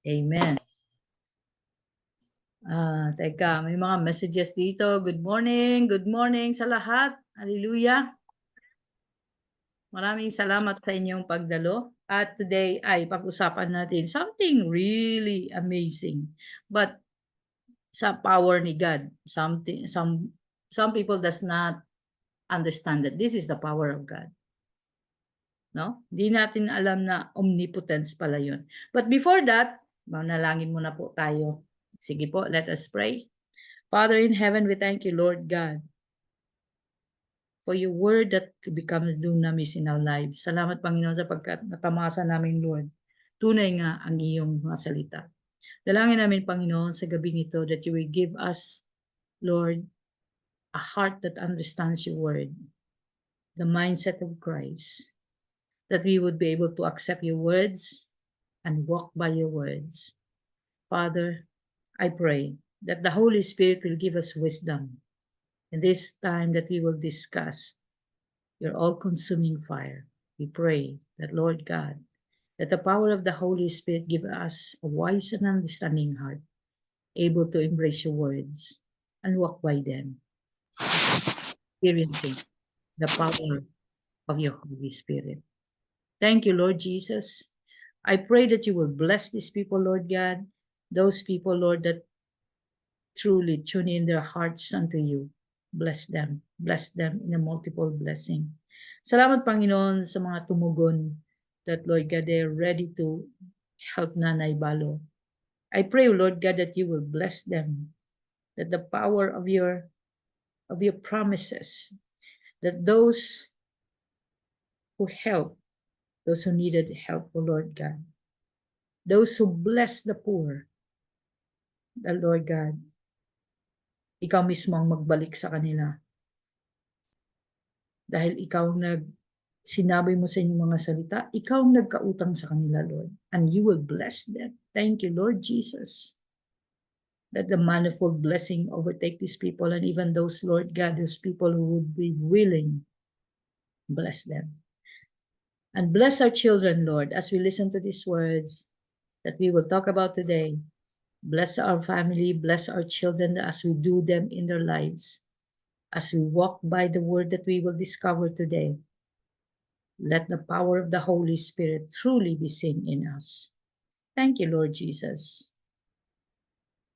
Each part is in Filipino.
Amen. Teka, may mga messages dito. Good morning sa lahat. Hallelujah. Maraming salamat sa inyong pagdalo. At today ay pag-usapan natin something really amazing. But sa power ni God, some people does not understand that this is the power of God. No? Di natin alam na omnipotence pala yun. But before that, manalangin muna po tayo. Sige po, let us pray. Father in heaven, we thank you, Lord God, for your word that becomes dunamis in our lives. Salamat, Panginoon, sapagkat natamasa namin, Lord. Tunay nga ang iyong mga salita. Dalangin namin, Panginoon, sa gabi nito that you will give us, Lord, a heart that understands your word, the mindset of Christ, that we would be able to accept your words and walk by your words. Father, I pray that the Holy Spirit will give us wisdom in this time that we will discuss your all-consuming fire. We pray that, Lord God, that the power of the Holy Spirit give us a wise and understanding heart, able to embrace your words and walk by them, experiencing the power of your Holy Spirit. Thank you, Lord Jesus. I pray that you will bless these people, Lord God, those people, Lord, that truly tune in their hearts unto you. Bless them in a multiple blessing. Salamat, Panginoon, sa mga tumugon that, Lord God, they're ready to help Nanay Balo. I pray, Lord God, that you will bless them, that the power of your promises, that those who help, those who needed help, O Lord God, those who bless the poor, the Lord God, ikaw mismo ang magbalik sa kanila. Dahil ikaw sinabi mo sa inyong mga salita, ikaw ang nagkautang sa kanila, Lord, and you will bless them. Thank you, Lord Jesus, that the manifold blessing overtake these people, and even those, Lord God, those people who would be willing, bless them. And bless our children, Lord, as we listen to these words that we will talk about today. Bless our family, bless our children as we do them in their lives. As we walk by the word that we will discover today, let the power of the Holy Spirit truly be seen in us. Thank you, Lord Jesus.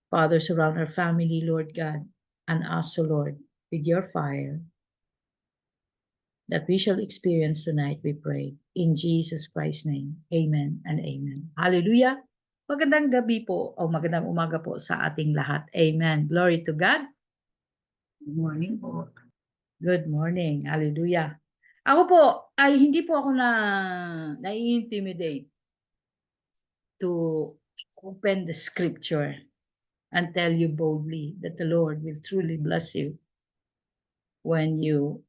Father, surround our family, Lord God, and us, O Lord, with your fire that we shall experience tonight, we pray. In Jesus Christ's name, amen and amen. Hallelujah. Magandang gabi po o magandang umaga po sa ating lahat. Amen. Glory to God. Good morning po. Good morning. Hallelujah. Ako po, ay hindi po ako na-intimidate to open the scripture and tell you boldly that the Lord will truly bless you when you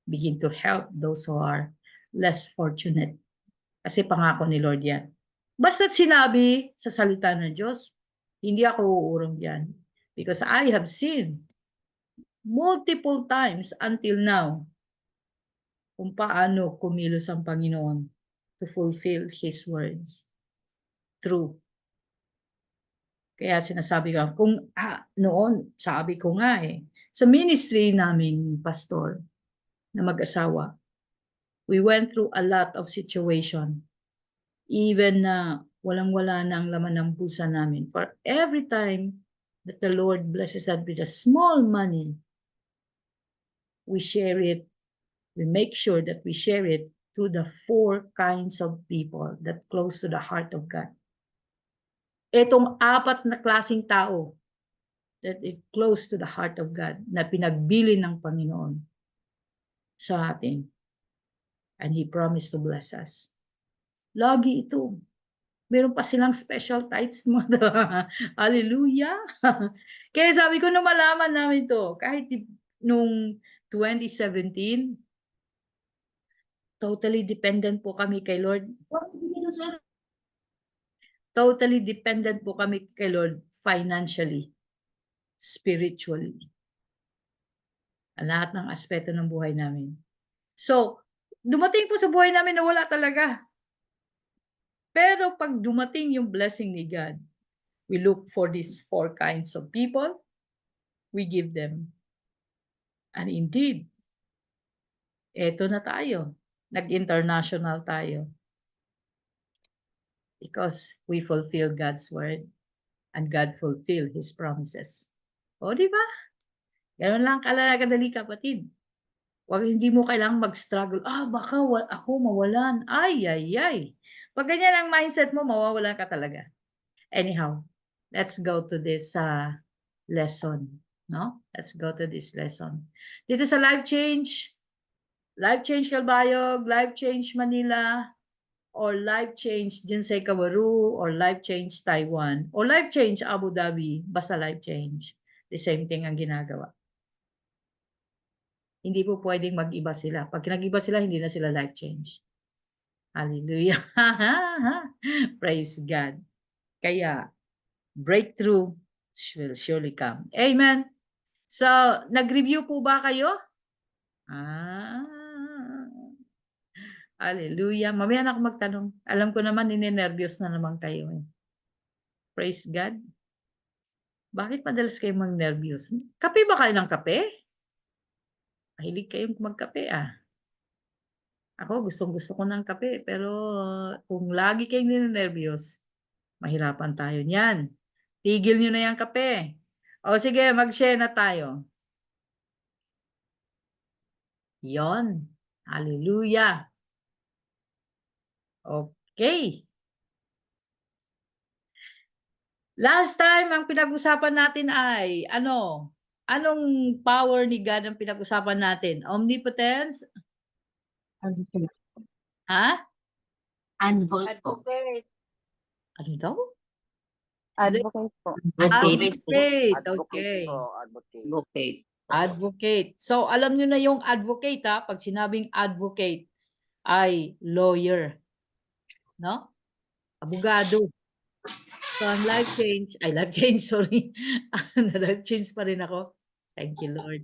begin to help those who are less fortunate. Kasi pangako ni Lord yan. Basta't sinabi sa salita ng Diyos, hindi ako uurong yan. Because I have seen multiple times until now kung paano kumilos ang Panginoon to fulfill His words. True. Kaya sinasabi ko, noon, sabi ko nga sa ministry namin, pastor, na mag-asawa, we went through a lot of situation. Even na walang-wala na ang laman ng bulsa namin. For every time that the Lord blesses us with a small money, we share it. We make sure that we share it to the 4 kinds of people that close to the heart of God. Etong 4 na klaseng tao that is close to the heart of God, na pinagbili ng Panginoon sa atin. And He promised to bless us. Lagi ito. Meron pa silang special tithes mo. Hallelujah! Kaya sabi ko na malaman namin to, kahit nung 2017, totally dependent po kami kay Lord. Totally dependent po kami kay Lord financially, spiritually. Lahat ng aspeto ng buhay namin. So, dumating po sa buhay namin na wala talaga. Pero pag dumating yung blessing ni God, we look for these 4 kinds of people, we give them. And indeed, eto na tayo, nag-international tayo. Because we fulfill God's word and God fulfill His promises. O, di ba? Ganun lang kadali, kapatid. Hindi mo kailangang mag-struggle. Baka ako mawalan. Ay, ay, ay. Pag ganyan ang mindset mo, mawawalan ka talaga. Anyhow, let's go to this lesson. No? Let's go to this lesson. Dito sa Life Change Calbayog, Life Change Manila, or Life Change Jinsei Kawaru, or Life Change Taiwan, or Life Change Abu Dhabi, basta Life Change. The same thing ang ginagawa. Hindi po pwedeng mag-iba sila. Pag nag-iba sila, hindi na sila life change. Hallelujah. Praise God. Kaya, breakthrough will surely come. Amen. So, nag-review po ba kayo? Hallelujah. Mamaya na ako magtanong. Alam ko naman, ninenervyos na naman kayo. Praise God. Bakit madalas kayo mag-nervyos? Kape ba kayo ng kape? Mahilig kayong magkape Ako, gustong-gusto ko ng kape, pero kung lagi kayong ninenervyos, mahirapan tayo niyan. Tigil nyo na yung kape. O sige, mag-share na tayo. Yon. Hallelujah. Okay. Last time, ang pinag-usapan natin ay, anong power ni God ang pinag-usapan natin? Omnipotence? Ha? Advocate. Ano daw? Advocate po. Advocate. Okay. Advocate. Advocate. So, alam nyo na yung advocate, pag sinabing advocate, ay lawyer. No? Abogado. So, ang life change, sorry. Na-life change pa rin ako. Thank you, Lord.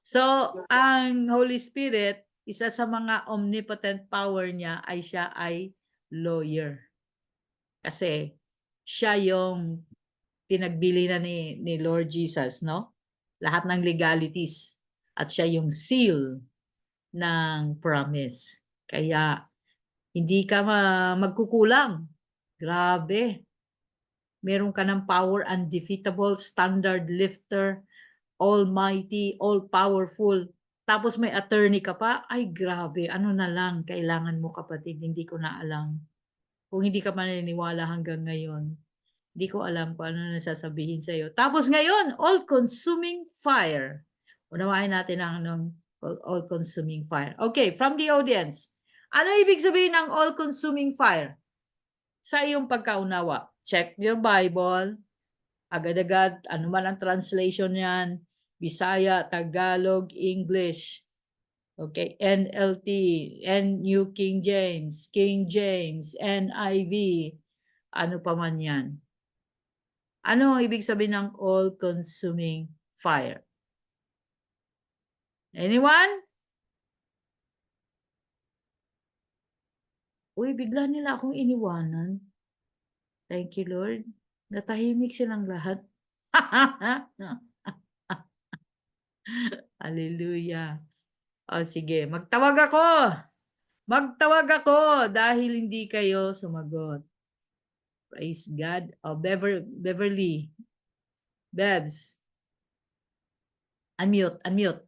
So, ang Holy Spirit, isa sa mga omnipotent power niya ay siya ay lawyer. Kasi, siya yung pinagbili na ni Lord Jesus, no? Lahat ng legalities. At siya yung seal ng promise. Kaya, hindi ka magkukulang. Grabe. Meron ka ng power, undefeatable, standard lifter, almighty, all-powerful. Tapos may attorney ka pa. Ay, grabe. Ano na lang kailangan mo, kapatid? Hindi ko na alam. Kung hindi ka maniniwala hanggang ngayon, hindi ko alam kung ano na sasabihin sa'yo. Tapos ngayon, all-consuming fire. Unawain natin ang all-consuming fire. Okay, from the audience. Ano ibig sabihin ng all-consuming fire? Sa iyong pagkaunawa, check your Bible. Agad-agad, ano man ang translation niyan. Bisaya, Tagalog, English. Okay, NLT, New King James, NIV, ano pa man yan. Ano ibig sabihin ng all-consuming fire? Anyone? Uy, bigla nila akong iniwanan. Thank you, Lord. Natahimik silang lahat. Hallelujah. O sige, magtawag ako. Magtawag ako dahil hindi kayo sumagot. Praise God. O, Beverly. Bebs. Unmute.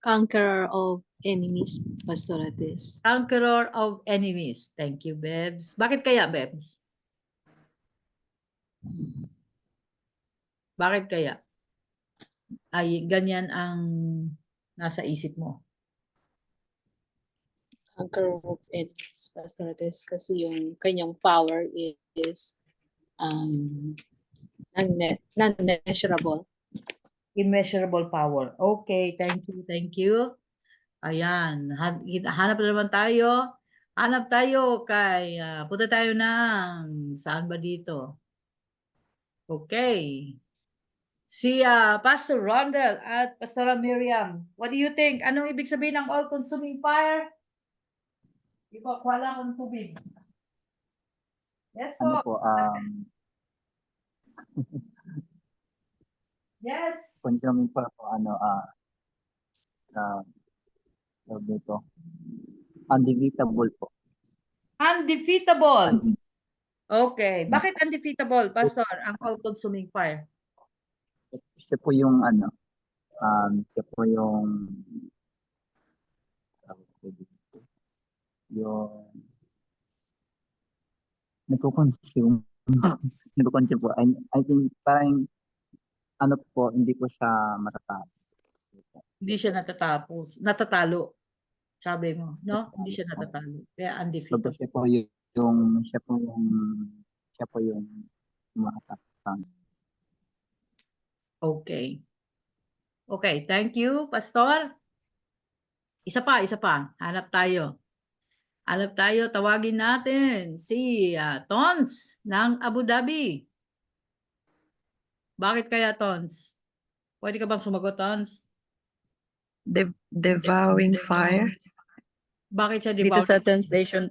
Conqueror of enemies, Pastor Ates. Conqueror of enemies. Thank you, Bebs. Bakit kaya, Bebs? Bakit kaya? Ay, ganyan ang nasa isip mo. Conqueror of enemies, Pastor Ates, kasi yung kanyang power is non-measurable. Immeasurable power. Okay, thank you. Ayan, hanap na naman tayo. Hanap tayo kay, punta tayo ng, saan ba dito? Okay. Si Pastor Rondel at Pastora Miriam, what do you think? Anong ibig sabihin ng all-consuming fire? Ikaw, wala akong tubig. Yes Ano po. po, Yes. consuming po ako, tawag dito, undefeatable po. Undefeatable. Undi- Okay. Bakit undefeatable, Pastor, ang all-consuming fire? Siya po yung siya po yung tawag ko dito, yung nagko-consume. Nagko-consume po. I think parang po, hindi po siya matatapos. Hindi siya natatalo. Sabi mo, no? Hindi siya natatalo. Kaya So, undefeatable. siya po yung makakapang. Okay. Okay, thank you, Pastor. Isa pa. Hanap tayo. Tawagin natin si Tons ng Abu Dhabi. Bakit kaya, Tons? Pwede ka bang sumagot, Tons? Devouring fire. Bakit siya Dito devour? sa translation,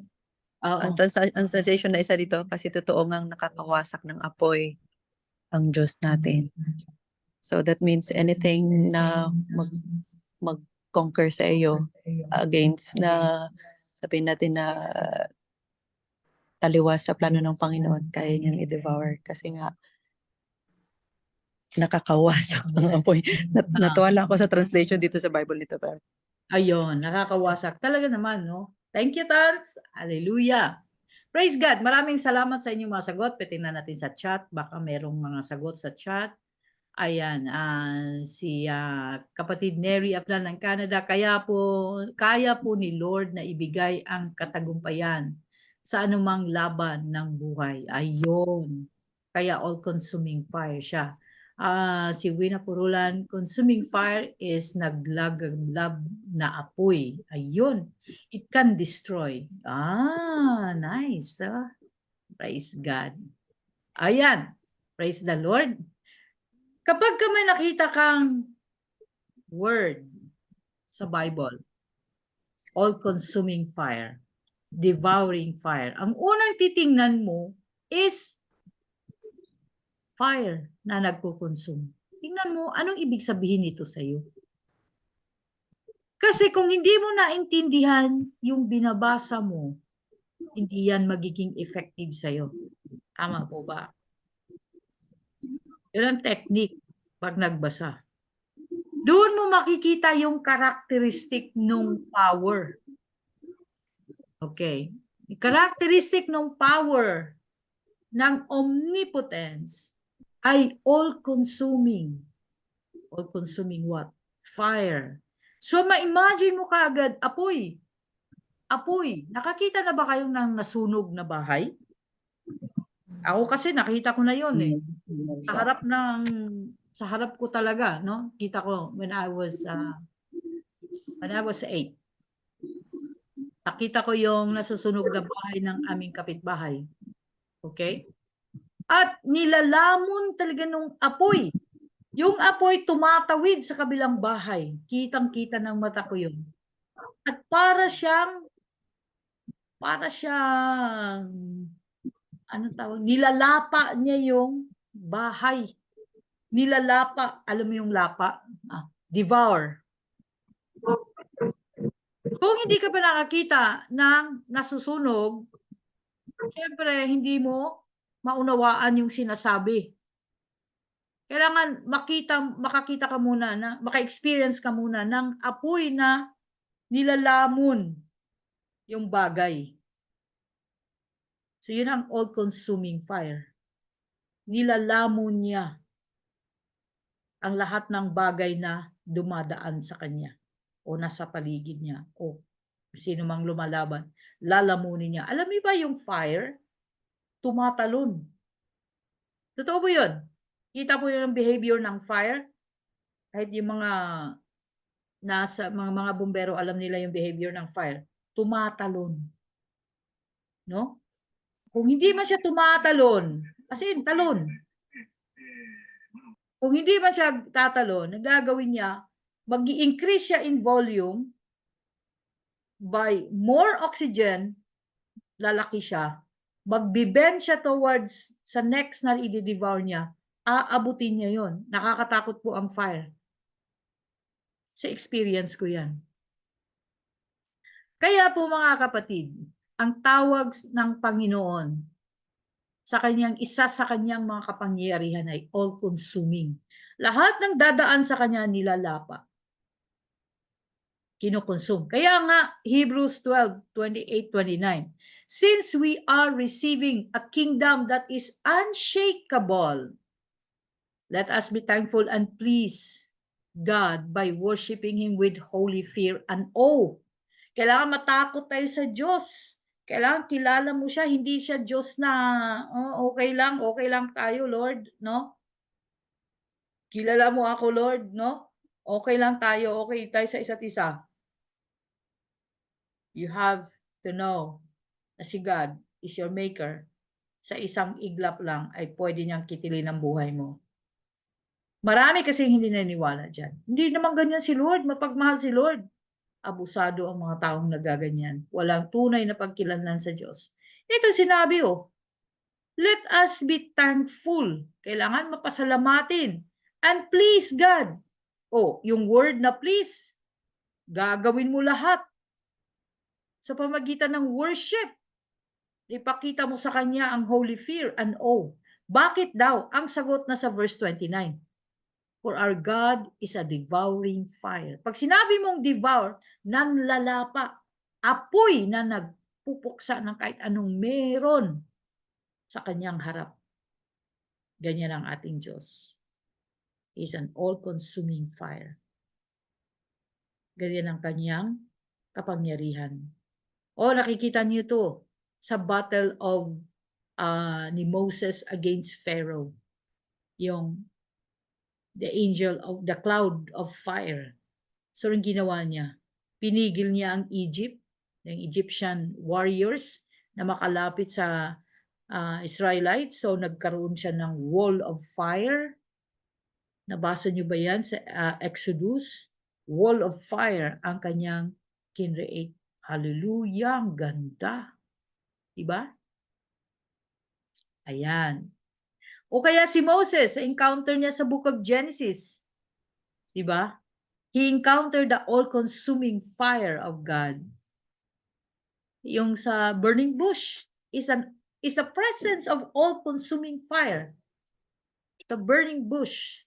Oo. ang translation na isa dito kasi totoo ngang nakakawasak ng apoy ang Diyos natin. So that means anything na mag-conquer sa iyo against na sabihin natin na taliwas sa plano ng Panginoon, kaya niyang i-devour kasi nga nakakawasak ng apoy. Natuwa lang ako sa translation dito sa Bible nito. Pero Ayun, nakakawasak. Talaga naman, no? Thank you, Tons. Hallelujah. Praise God. Maraming salamat sa inyong mga sagot. Tingnan natin sa chat. Baka merong mga sagot sa chat. Ayan, si kapatid Neri Aplan ng Canada, kaya po ni Lord na ibigay ang katagumpayan sa anumang laban ng buhay. Ayun. Kaya all-consuming fire siya. Si Wina Purulan, consuming fire is naglagablab na apoy. Ayun. It can destroy. Nice. Praise God. Ayan. Praise the Lord. Kapag ka may nakita kang word sa Bible, all-consuming fire, devouring fire, ang unang titingnan mo is fire na nagkukonsume. Tingnan mo, anong ibig sabihin nito sa iyo? Kasi kung hindi mo naintindihan yung binabasa mo, hindi yan magiging effective sa iyo. Tama po ba? Yun ang technique pag nagbasa. Doon mo makikita yung characteristic ng power. Okay. Yung characteristic ng power ng omnipotence ay all-consuming. All-consuming what? Fire. So, ma-imagine mo kaagad, apoy. Apoy. Nakakita na ba kayong ng nasunog na bahay? Ako kasi nakita ko na yon eh. Sa harap ko talaga, no? Kita ko when I was 8. Nakita ko yung nasusunog na bahay ng aming kapitbahay. Okay? At nilalamon talaga nung apoy. Yung apoy tumatawid sa kabilang bahay. Kitang-kita ng mata ko yun. At para siyang ano tawag? Nilalapa niya yung bahay. Nilalapa, alam mo yung lapa? Devour. Kung hindi ka pa nakakita ng nasusunog, syempre hindi mo maunawaan yung sinasabi. Kailangan makakita ka muna, maka-experience ka muna ng apoy na nilalamon yung bagay. So yun ang all-consuming fire. Nilalamon niya ang lahat ng bagay na dumadaan sa kanya o nasa paligid niya o sino mang lumalaban, lalamunin niya. Alam niyo ba yung fire? Tumatalon. Totoo po yun. Kita po yun ang behavior ng fire. Kahit yung mga mga bumbero, alam nila yung behavior ng fire. Tumatalon. No? Kung hindi man siya tumatalon, as in, talon. Kung hindi man siya tatalo, nagagawin niya, mag-i-increase siya in volume by more oxygen, lalaki siya. Magbe-bend siya towards sa next na i-devour niya, aabutin niya yon. Nakakatakot po ang fire. Sa experience ko yan. Kaya po mga kapatid, ang tawag ng Panginoon sa kanyang isa sa kanyang mga kapangyarihan ay all-consuming. Lahat ng dadaan sa kanya nilalapa. Kinokonsum. Kaya nga, Hebrews 12:28-29. Since we are receiving a kingdom that is unshakable, let us be thankful and please God by worshiping Him with holy fear and awe. Kailangan matakot tayo sa Diyos. Kailangan kilala mo siya, hindi siya Diyos na okay lang tayo, Lord, no? Kilala mo ako, Lord, no? Okay lang tayo, okay tayo sa isa't isa. You have to know na si God is your maker. Sa isang iglap lang ay pwede niyang kitilin ang buhay mo. Marami kasi hindi naniniwala dyan. Hindi naman ganyan si Lord, mapagmahal si Lord. Abusado ang mga taong nagaganyan. Walang tunay na pagkilanlan sa Diyos. Ito sinabi, let us be thankful. Kailangan mapasalamatin. And please God. Yung word na please, gagawin mo lahat sa pamagitan ng worship. Ipakita mo sa Kanya ang holy fear and awe. Bakit daw? Ang sagot na sa verse 29. For our God is a devouring fire. Pag sinabi mong devour, nanlalapa. Apoy na nagpupuksa ng kahit anong meron sa Kanyang harap. Ganyan ang ating Diyos. He is an all-consuming fire. Ganyan ang Kanyang kapangyarihan. Nakikita niyo to sa battle of ni Moses against Pharaoh. Yung the angel of the cloud of fire. So, rin ginawa niya. Pinigil niya ang Egypt, yung Egyptian warriors na makalapit sa Israelites. So, nagkaroon siya ng wall of fire. Nabasa niyo ba yan sa Exodus? Wall of fire ang kanyang kinreate. Hallelujah, ang ganda. Diba? Ayan. O kaya si Moses, encounter niya sa book of Genesis. Diba? He encountered the all-consuming fire of God. Yung sa burning bush is the presence of all-consuming fire. The burning bush.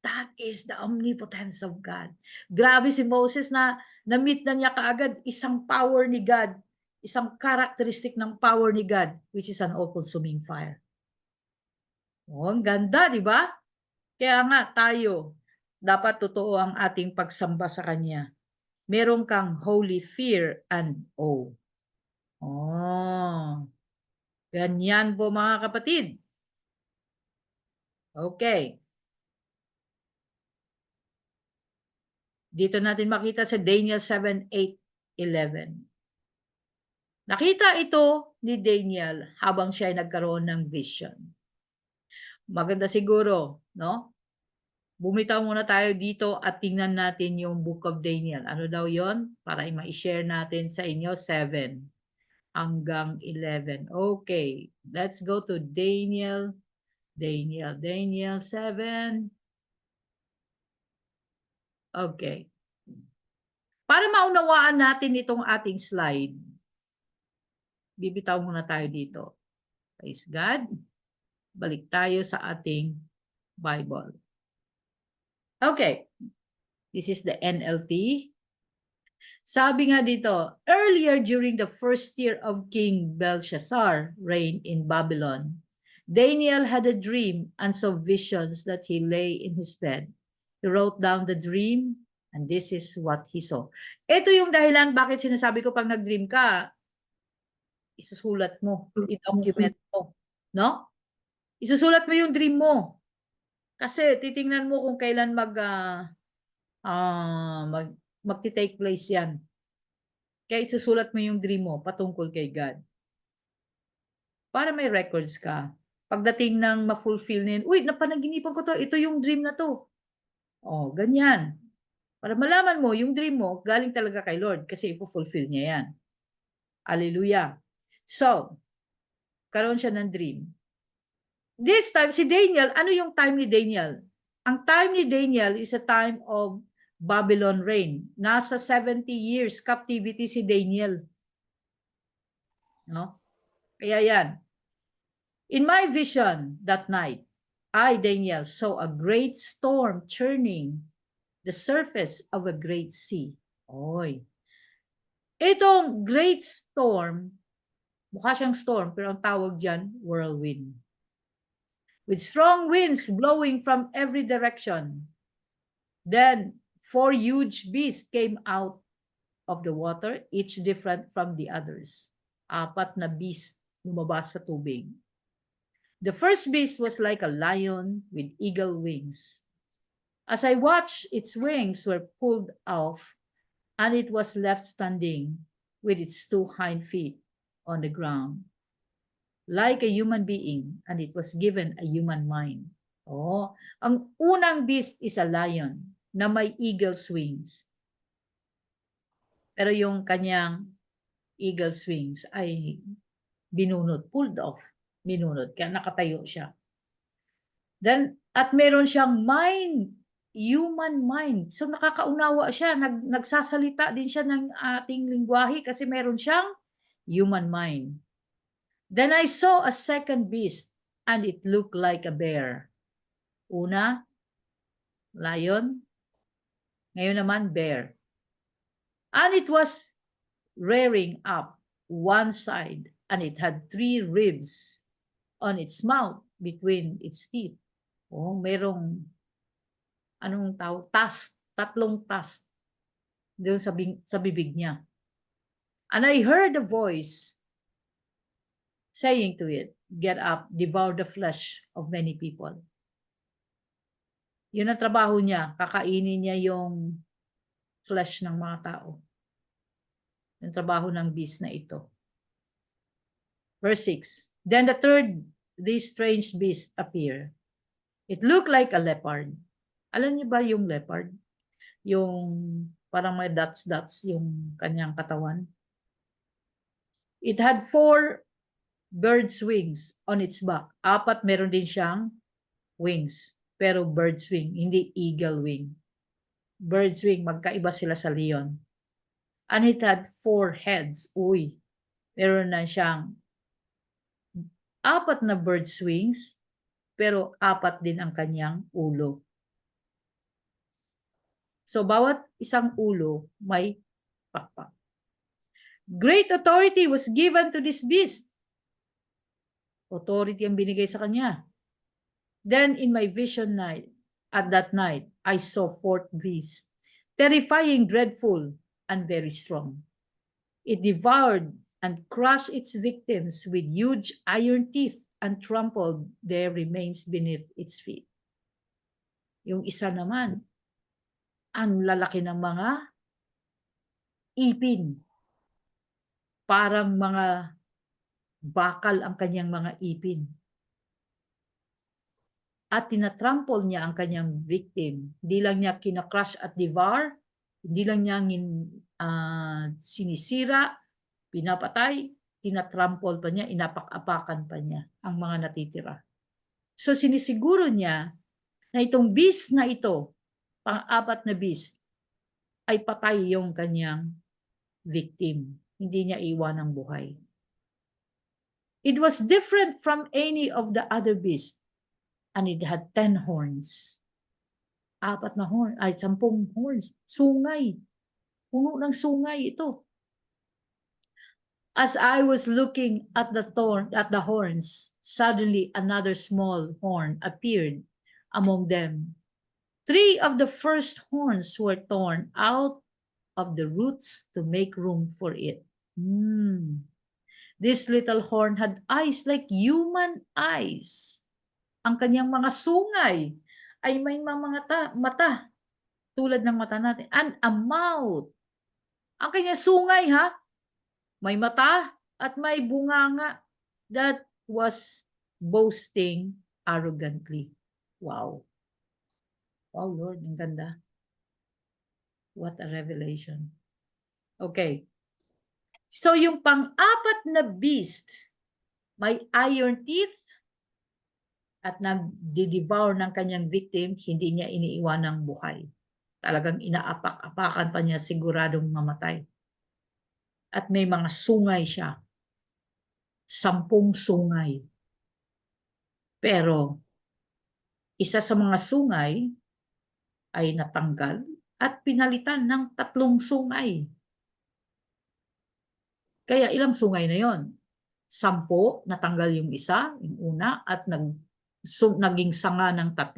That is the omnipotence of God. Grabe si Moses na na-meet na niya kaagad isang power ni God, isang characteristic ng power ni God, which is an all-consuming fire. Ang ganda, di ba? Kaya nga tayo, dapat totoo ang ating pagsamba sa Kanya. Meron kang holy fear and awe. Ganyan po mga kapatid. Okay. Dito natin makita sa Daniel 7:8-11. Nakita ito ni Daniel habang siya ay nagkaroon ng vision. Maganda siguro, no? Bumitaw muna tayo dito at tingnan natin yung Book of Daniel. Ano daw yon? Para ma-share natin sa inyo 7 hanggang 11. Okay, let's go to Daniel 7. Okay. Para maunawaan natin itong ating slide, bibitaw muna tayo dito. Praise God. Balik tayo sa ating Bible. Okay. This is the NLT. Sabi nga dito, earlier during the first year of King Belshazzar reign in Babylon, Daniel had a dream and saw visions that he lay in his bed. He wrote down the dream and this is what he saw. Ito yung dahilan bakit sinasabi ko pag nag-dream ka, isusulat mo, i-document mo, no? Isusulat mo yung dream mo. Kasi titingnan mo kung kailan magti-take place yan. Kaya isusulat mo yung dream mo patungkol kay God. Para may records ka. Pagdating ng ma-fulfill na yun, uy, napanaginipan ko to, ito yung dream na to. Oh, ganyan. Para malaman mo, yung dream mo, galing talaga kay Lord kasi ipo-fulfill niya yan. Hallelujah. So, karoon siya ng dream. This time, si Daniel, ano yung time ni Daniel? Ang time ni Daniel is a time of Babylon reign. Nasa 70 years captivity si Daniel. No? Kaya yan. In my vision that night, I, Daniel, saw a great storm churning the surface of a great sea. Oy. Itong great storm, mukha siyang storm, pero ang tawag dyan, whirlwind. With strong winds blowing from every direction. Then 4 huge beasts came out of the water, each different from the others. 4 na beast lumabas sa tubig. The first beast was like a lion with eagle wings. As I watched, its wings were pulled off, and it was left standing with its 2 hind feet on the ground, like a human being, and it was given a human mind. Oh, ang unang beast is a lion na may eagle's wings. Pero yung kanyang eagle's wings ay binunot, pulled off. Binunod, kaya nakatayo siya. Then, at meron siyang mind, human mind. So nakakaunawa siya, nagsasalita din siya ng ating lingwahe kasi meron siyang human mind. Then I saw a second beast and it looked like a bear. Una, lion. Ngayon naman, bear. And it was rearing up one side and it had 3 ribs on its mouth between its teeth. Oh, merong anong tawag? Tusk, 3 tusk doon sa bibig niya. And I heard a voice saying to it, "Get up, devour the flesh of many people." Yun ang trabaho niya, kakainin niya yung flesh ng mga tao. Yung trabaho ng beast na ito. Verse 6. Then the third, this strange beast appeared. It looked like a leopard. Alam niyo ba yung leopard? Yung parang may dots-dots yung kanyang katawan. It had 4 bird's wings on its back. 4 meron din siyang wings. Pero bird's wing, hindi eagle wing. Bird's wing, magkaiba sila sa leon. And it had 4 heads. Uy, meron na siyang 4 na bird's wings, pero 4 din ang kanyang ulo. So, bawat isang ulo may pakpak. Great authority was given to this beast. Authority ang binigay sa kanya. Then in my vision night, at that night, I saw 4th beast, terrifying, dreadful, and very strong. It devoured and crushed its victims with huge iron teeth and trampled their remains beneath its feet. Yung isa naman, ang lalaki ng mga ipin. Parang mga bakal ang kanyang mga ipin. At tinatrample niya ang kanyang victim. Hindi lang niya kinakrush at devour, hindi lang niya sinisira, pinapatay, tinatrample pa niya, inapak-apakan pa niya ang mga natitira. So sinisiguro niya na itong beast na ito, pang-4 na beast, ay patay yung kanyang victim. Hindi niya iwan ang buhay. It was different from any of the other beasts, and it had 10 horns. 4 na horn, ay 10 horns. Sungay. Puno ng sungay ito. As I was looking at the horns, suddenly another small horn appeared among them. 3 of the first horns were torn out of the roots to make room for it. This little horn had eyes like human eyes. Ang kanyang mga sungay ay may mga mata tulad ng mata natin. And a mouth. Ang kanyang sungay may mata at may bunganga that was boasting arrogantly. Wow. Wow, Lord, ang ganda. What a revelation. Okay. So yung pang-apat na beast, may iron teeth at nagdi-devour ng kanyang victim, hindi niya iniiwan ng buhay. Talagang inaapak-apakan pa niya, siguradong mamatay. At may mga sungay siya. 10 sungay. Pero, isa sa mga sungay ay natanggal at pinalitan ng 3 sungay. Kaya ilang sungay na yon? 10, natanggal yung isa, yung una, at naging sanga ng 3.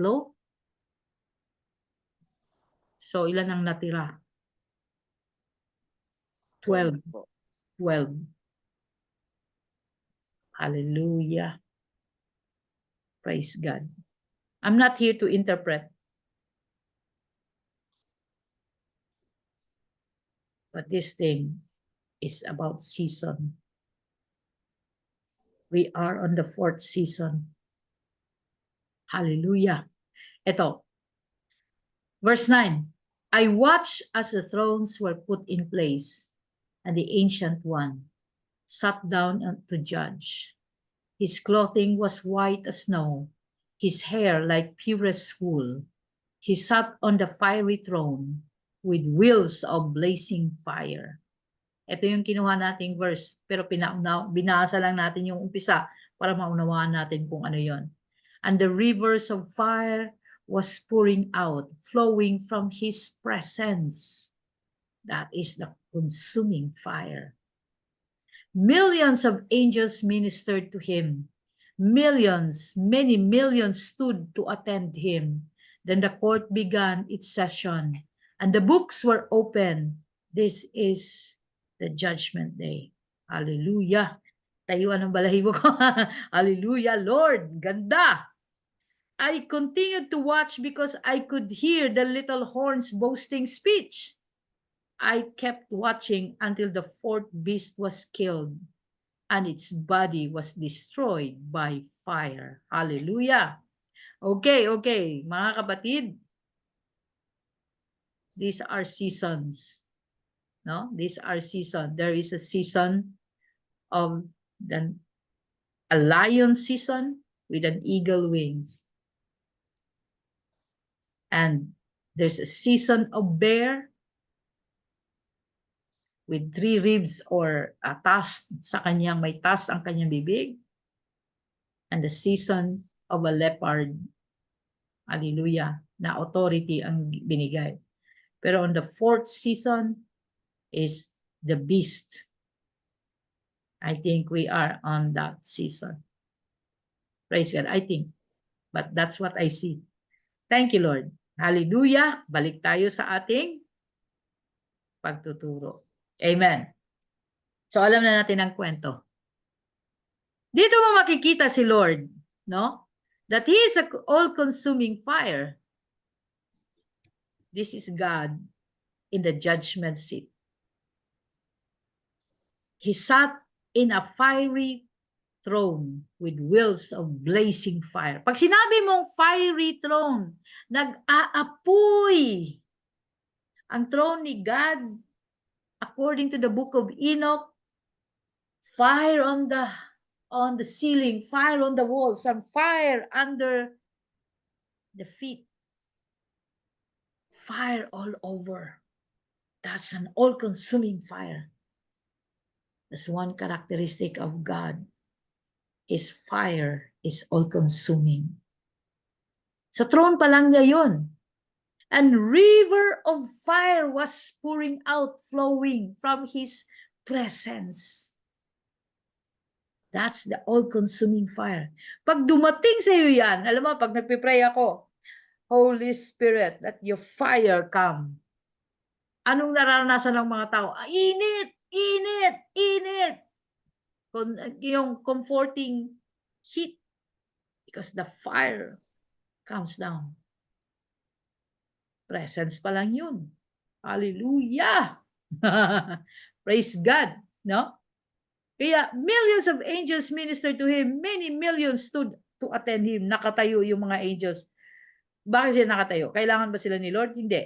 So, ilan ang natira? 12. po. 12. Hallelujah. Praise God. I'm not here to interpret. But this thing is about season. We are on the 4th season. Hallelujah. Ito. Verse 9. I watched as the thrones were put in place, and the Ancient One sat down to judge. His clothing was white as snow, his hair like purest wool. He sat on the fiery throne with wheels of blazing fire. Ito yung kinuha nating verse, pero binasa lang natin yung umpisa para maunawaan natin kung ano yon. And the rivers of fire was pouring out, flowing from his presence. That is the consuming fire. Millions of angels ministered to him. Millions, many millions stood to attend him. Then the court began its session, and the books were opened. This is the judgment day. Hallelujah. Tayuan ng balahibo ko. Hallelujah, Lord. Ganda. I continued to watch because I could hear the little horns boasting speech. I kept watching until the 4th beast was killed and its body was destroyed by fire. Hallelujah. Okay. Mga kapatid, these are seasons. No? These are seasons. There is a season of a lion season with an eagle wings. And there's a season of bear with 3 ribs or a tusk sa kanyang, may tusk ang kanyang bibig. And the season of a leopard. Hallelujah. Na authority ang binigay. Pero on the 4th season is the beast. I think we are on that season. Praise God, I think. But that's what I see. Thank you, Lord. Hallelujah. Balik tayo sa ating pagtuturo. Amen. So alam na natin ang kwento. Dito mo makikita si Lord, no? That He is an all-consuming fire. This is God in the judgment seat. He sat in a fiery throne with wheels of blazing fire. Pag sinabi mong fiery throne, nag-aapoy ang throne ni God according to the book of Enoch. Fire on the ceiling, fire on the walls, and fire under the feet. Fire all over. That's an all-consuming fire. That's one characteristic of God. His fire is all-consuming. Sa throne pa lang niya yun. And river of fire was pouring out, flowing from His presence. That's the all-consuming fire. Pag dumating sa iyo yan, alam mo, pag nagpipray ako, Holy Spirit, let your fire come. Anong nararanasan ng mga tao? Init! Init! Init! Yung comforting heat because the fire comes down. Presence pa lang yun. Hallelujah! Praise God, no? Kaya millions of angels ministered to him. Many millions stood to attend him. Nakatayo yung mga angels. Bakit sila nakatayo? Kailangan ba sila ni Lord? Hindi.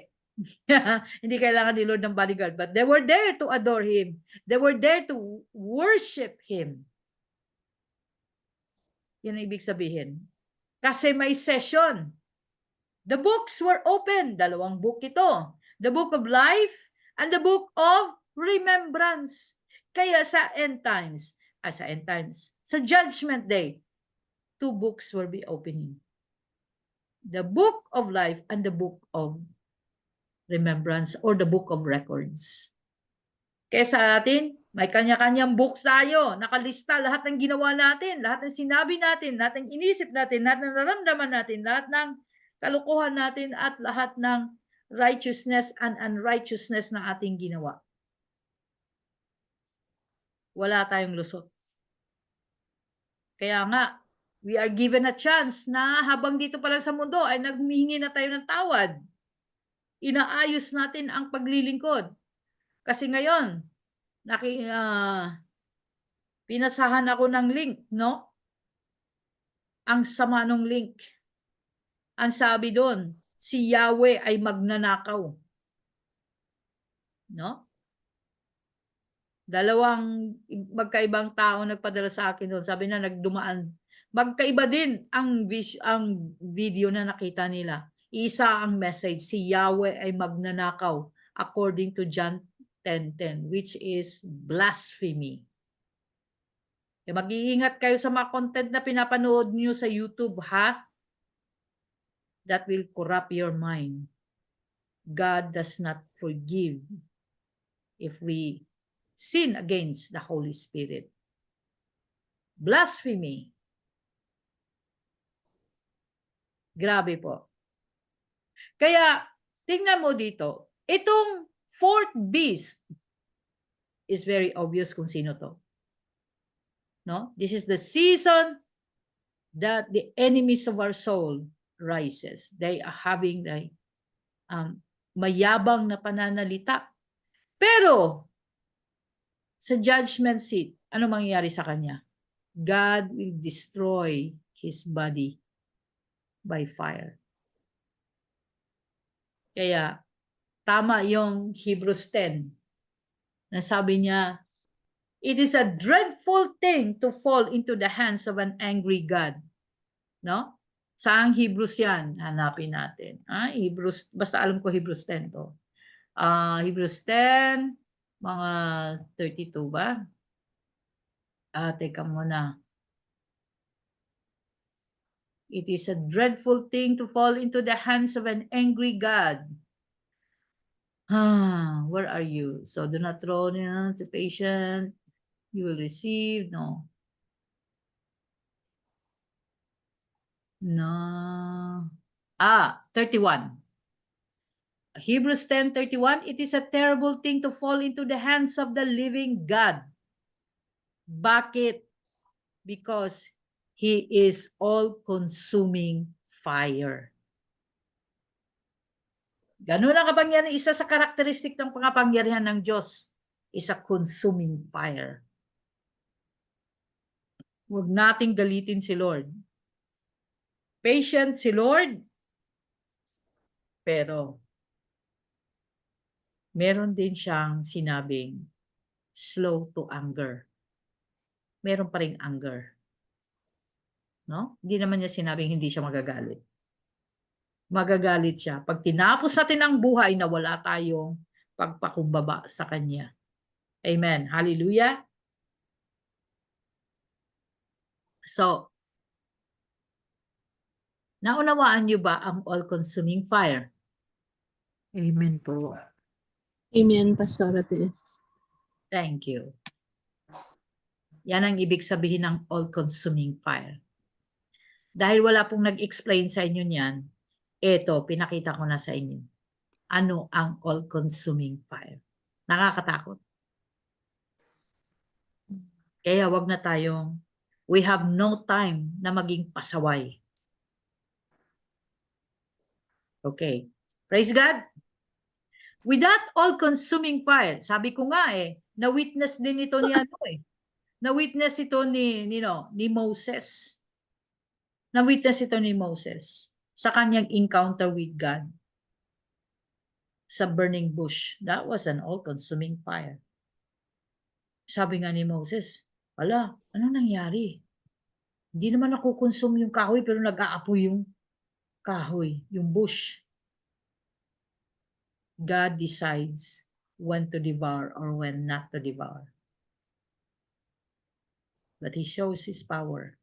Hindi kailangan ni Lord ng bodyguard. But they were there to adore him. They were there to worship him. Yan ang ibig sabihin. Kasi may session. The books were open. 2 book ito. The book of life and the book of remembrance. Kaya sa end times, sa judgment day, 2 books will be opening. The book of life and the book of remembrance or the book of records. Kaya sa atin, may kanya-kanyang books tayo. Nakalista lahat ng ginawa natin, lahat ng sinabi natin, lahat ng inisip natin, lahat ng nararamdaman natin, lahat ng kalukuhan natin, at lahat ng righteousness and unrighteousness na ating ginawa. Wala tayong lusot. Kaya nga, we are given a chance na habang dito pa lang sa mundo ay naghumihingi na tayo ng tawad. Inaayos natin ang paglilingkod. Kasi ngayon, pinasahan ako ng link, no? Ang sama ng link. Ang sabi doon, si Yahweh ay magnanakaw. No? 2 magkaibang tao nagpadala sa akin doon. Sabi na nagdumaan. Magkaiba din ang video na nakita nila. Isa ang message, si Yahweh ay magnanakaw according to John 10:10, which is blasphemy. Kaya mag-iingat kayo sa mga content na pinapanood niyo sa YouTube, ha? That will corrupt your mind. God does not forgive if we sin against the Holy Spirit. Blasphemy. Grabe po. Kaya, tingnan mo dito, itong 4th beast is very obvious kung sino to. No? This is the season that the enemies of our soul rises. They are having the mayabang na pananalita. Pero, sa judgment seat, ano mangyayari sa kanya? God will destroy his body by fire. Kaya, tama yung Hebrews 10 na sabi niya, it is a dreadful thing to fall into the hands of an angry God. No? Saang Hebrews yan? Hanapin natin. Hebrews, basta alam ko Hebrews 10 to. Hebrews 10, mga 32 ba? Teka muna. It is a dreadful thing to fall into the hands of an angry God. Where are you? So do not throw in to patient. You will receive. No. No. 31. Hebrews 10:31, it is a terrible thing to fall into the hands of the living God. Bakit? Because He is all-consuming fire. Ganun ang kapangyarihan. Isa sa karakteristik ng pangapangyarihan ng Diyos is a consuming fire. Huwag nating galitin si Lord. Patient si Lord, pero meron din siyang sinabing slow to anger. Meron pa ring anger. No? Hindi naman niya sinabing hindi siya magagalit. Magagalit siya. Pag tinapos natin ang buhay na wala tayong pagpakumbaba sa Kanya. Amen. Hallelujah. So, naunawaan niyo ba ang all-consuming fire? Amen po. Amen, Pastor Otis. Thank you. Yan ang ibig sabihin ng all-consuming fire. Dahil wala pong nag-explain sa inyo niyan, eto, pinakita ko na sa inyo. Ano ang all-consuming fire? Nakakatakot. Kaya wag na tayong, we have no time na maging pasaway. Okay. Praise God. With that all-consuming fire, sabi ko nga na-witness din ito ni Na-witness ito ni Moses. Na-witness ito ni Moses sa kanyang encounter with God sa burning bush. That was an all-consuming fire. Sabi nga ni Moses, ala, ano nangyari? Hindi naman nakukonsume yung kahoy pero nag-aapoy yung kahoy, yung bush. God decides when to devour or when not to devour. But He shows His power.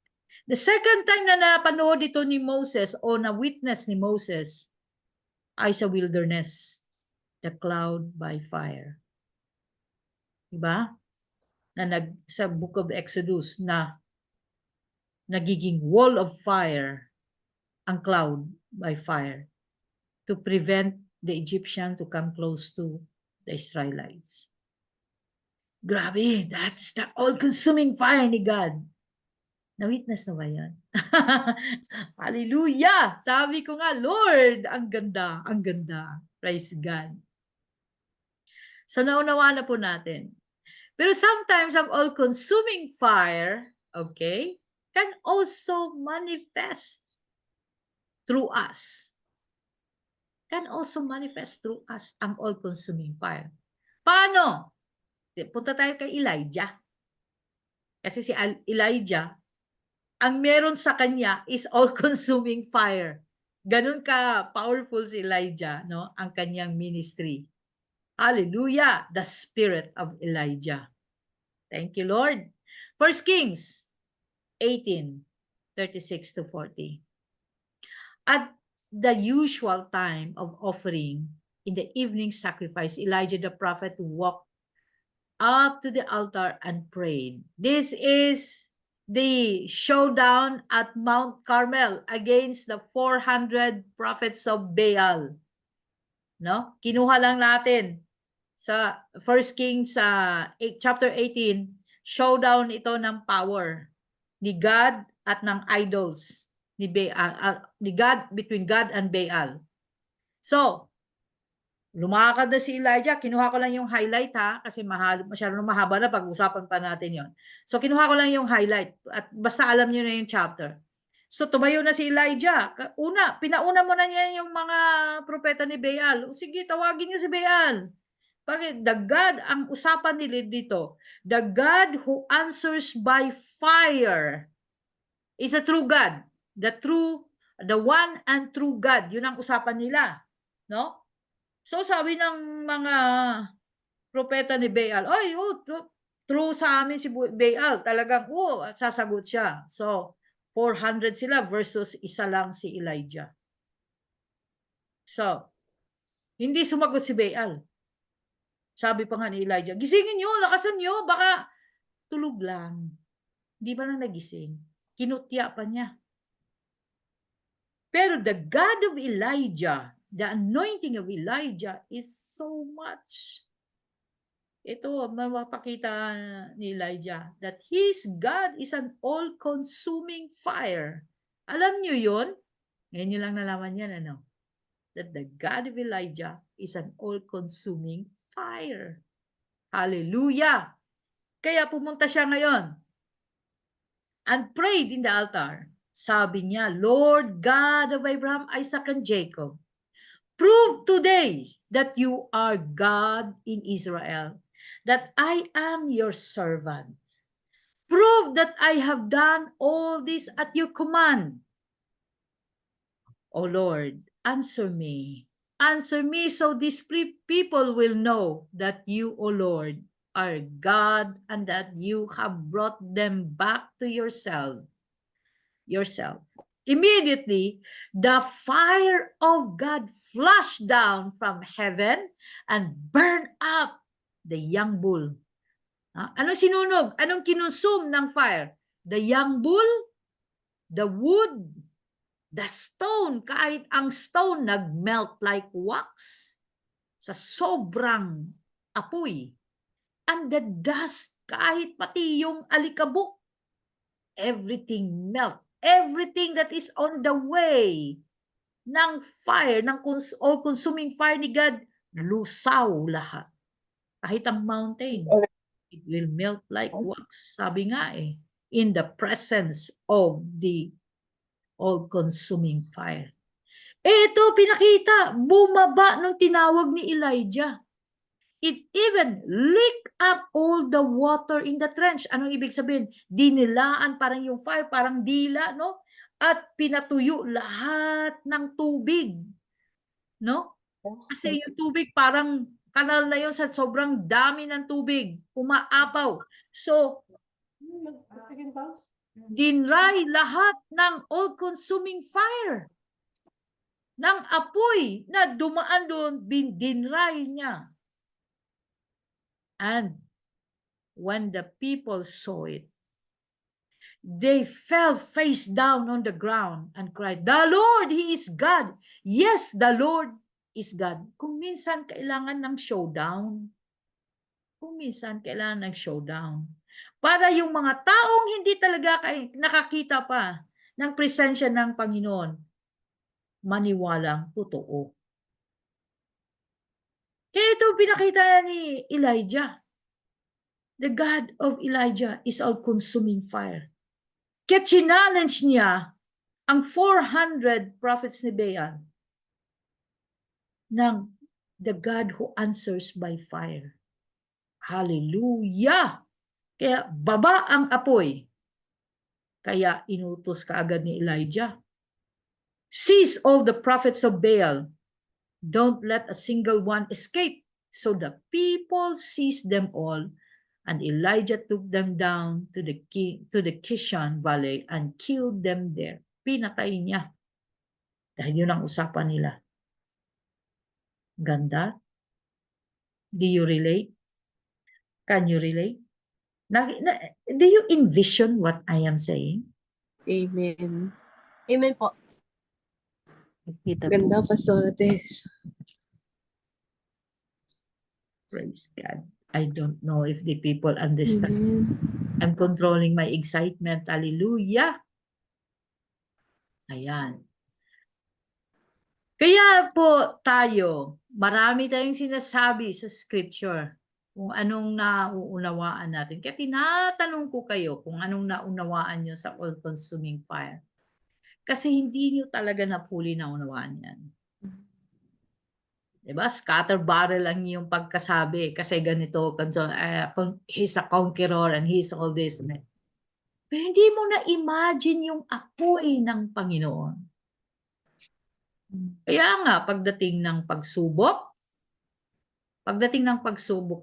The second time na napanood ito ni Moses o na-witness ni Moses ay sa wilderness, the cloud by fire. Diba? Sa book of Exodus na nagiging wall of fire ang cloud by fire to prevent the Egyptian to come close to the Israelites. Grabe, that's the all-consuming fire ni God. Na-witness na ba yan? Hallelujah! Sabi ko nga, Lord, ang ganda, ang ganda. Praise God. So, naunawa na po natin. Pero sometimes, ang all-consuming fire, okay, can also manifest through us. Can also manifest through us ang all-consuming fire. Paano? Punta tayo kay Elijah. Kasi si Elijah, ang meron sa kanya is all-consuming fire. Ganun ka powerful si Elijah, no? Ang kanyang ministry. Hallelujah! The spirit of Elijah. Thank you, Lord. 1 Kings 18:36-40. At the usual time of offering in the evening sacrifice, Elijah the prophet walked up to the altar and prayed. This is the showdown at Mount Carmel against the 400 prophets of Baal. No? Kinuha lang natin sa 1 Kings chapter 18, showdown ito ng power ni God at ng idols ni God, between God and Baal. So, lumakad na si Elijah. Kinuha ko lang yung highlight kasi masyado mahaba na, pag-usapan pa natin yon. So, kinuha ko lang yung highlight at basta alam niyo na yung chapter. So, tumayo na si Elijah. Pinauna mo na niya yung mga propeta ni Baal. O, sige, tawagin niyo si Baal. Bakit? The God, ang usapan nila dito, the God who answers by fire is a true God. The one and true God. Yun ang usapan nila. No? So sabi ng mga propeta ni Baal, ay, true sa amin si Baal. Talagang, sasagot siya. So, 400 sila versus isa lang si Elijah. So, hindi sumagot si Baal. Sabi pa nga ni Elijah, gisingin nyo, lakasan nyo, baka tulog lang. Hindi pa na nagising. Kinutya pa niya. Pero the God of Elijah, the anointing of Elijah is so much. Ito, mapapakita ni Elijah that his God is an all-consuming fire. Alam niyo yun? Ngayon nyo lang nalaman yan, ano? That the God of Elijah is an all-consuming fire. Hallelujah! Kaya pumunta siya ngayon and prayed in the altar. Sabi niya, Lord God of Abraham, Isaac, and Jacob, prove today that you are God in Israel, that I am your servant. Prove that I have done all this at your command. O Lord, answer me. Answer me so these people will know that you, O Lord, are God and that you have brought them back to yourself. Immediately, the fire of God flashed down from heaven and burned up the young bull. Anong sinunog? Anong kinonsum ng fire? The young bull, the wood, the stone. Kahit ang stone nagmelt like wax sa sobrang apoy. And the dust, kahit pati yung alikabok, everything melt. Everything that is on the way ng fire, ng all-consuming fire ni God, lusaw lahat. Kahit ang mountain, It will melt like wax. Sabi nga eh, in the presence of the all-consuming fire. Ito, pinakita, bumaba nung tinawag ni Elijah. It even licked up all the water in the trench. Anong ibig sabihin? Dinilaan, parang yung fire, parang dila, no? At pinatuyo lahat ng tubig. No? Kasi yung tubig parang kanal na yun sa sobrang dami ng tubig. Umaapaw. So, dinray lahat ng all-consuming fire. Ng apoy na dumaan doon, dinray niya. And when the people saw it, they fell face down on the ground and cried, "The Lord, He is God. Yes, the Lord is God." Kung minsan kailangan ng showdown. Kung minsan kailangan ng showdown. Para yung mga taong hindi talaga nakakita pa ng presensya ng Panginoon, maniwalang totoo. Kaya ito pinakita ni Elijah. The God of Elijah is all-consuming fire. Kaya challenge niya ang 400 prophets ni Baal ng the God who answers by fire. Hallelujah! Kaya baba ang apoy. Kaya inutos kaagad ni Elijah. Seize all the prophets of Baal. Don't let a single one escape. So the people seized them all, and Elijah took them down to the Kishon Valley and killed them there. Pinatay niya. Dahil yun ang usapan nila. Ganda? Do you relate? Can you relate? Do you envision what I am saying? Amen. Amen po. Nakita po. Ganda, Pastor Tess. Praise God. I don't know if the people understand. Amen. I'm controlling my excitement. Hallelujah. Ayan. Kaya po tayo, marami tayong sinasabi sa scripture kung anong nauunawaan natin. Kaya tinatanong ko kayo kung anong naunawaan nyo sa all-consuming fire. Kasi hindi nyo talaga na fully naunawaan yan. Diba? Scatter barrel ang yung pagkasabi. Kasi ganito, he's a conqueror and he's all this. Pero hindi mo na-imagine yung apoy ng Panginoon. Kaya nga, pagdating ng pagsubok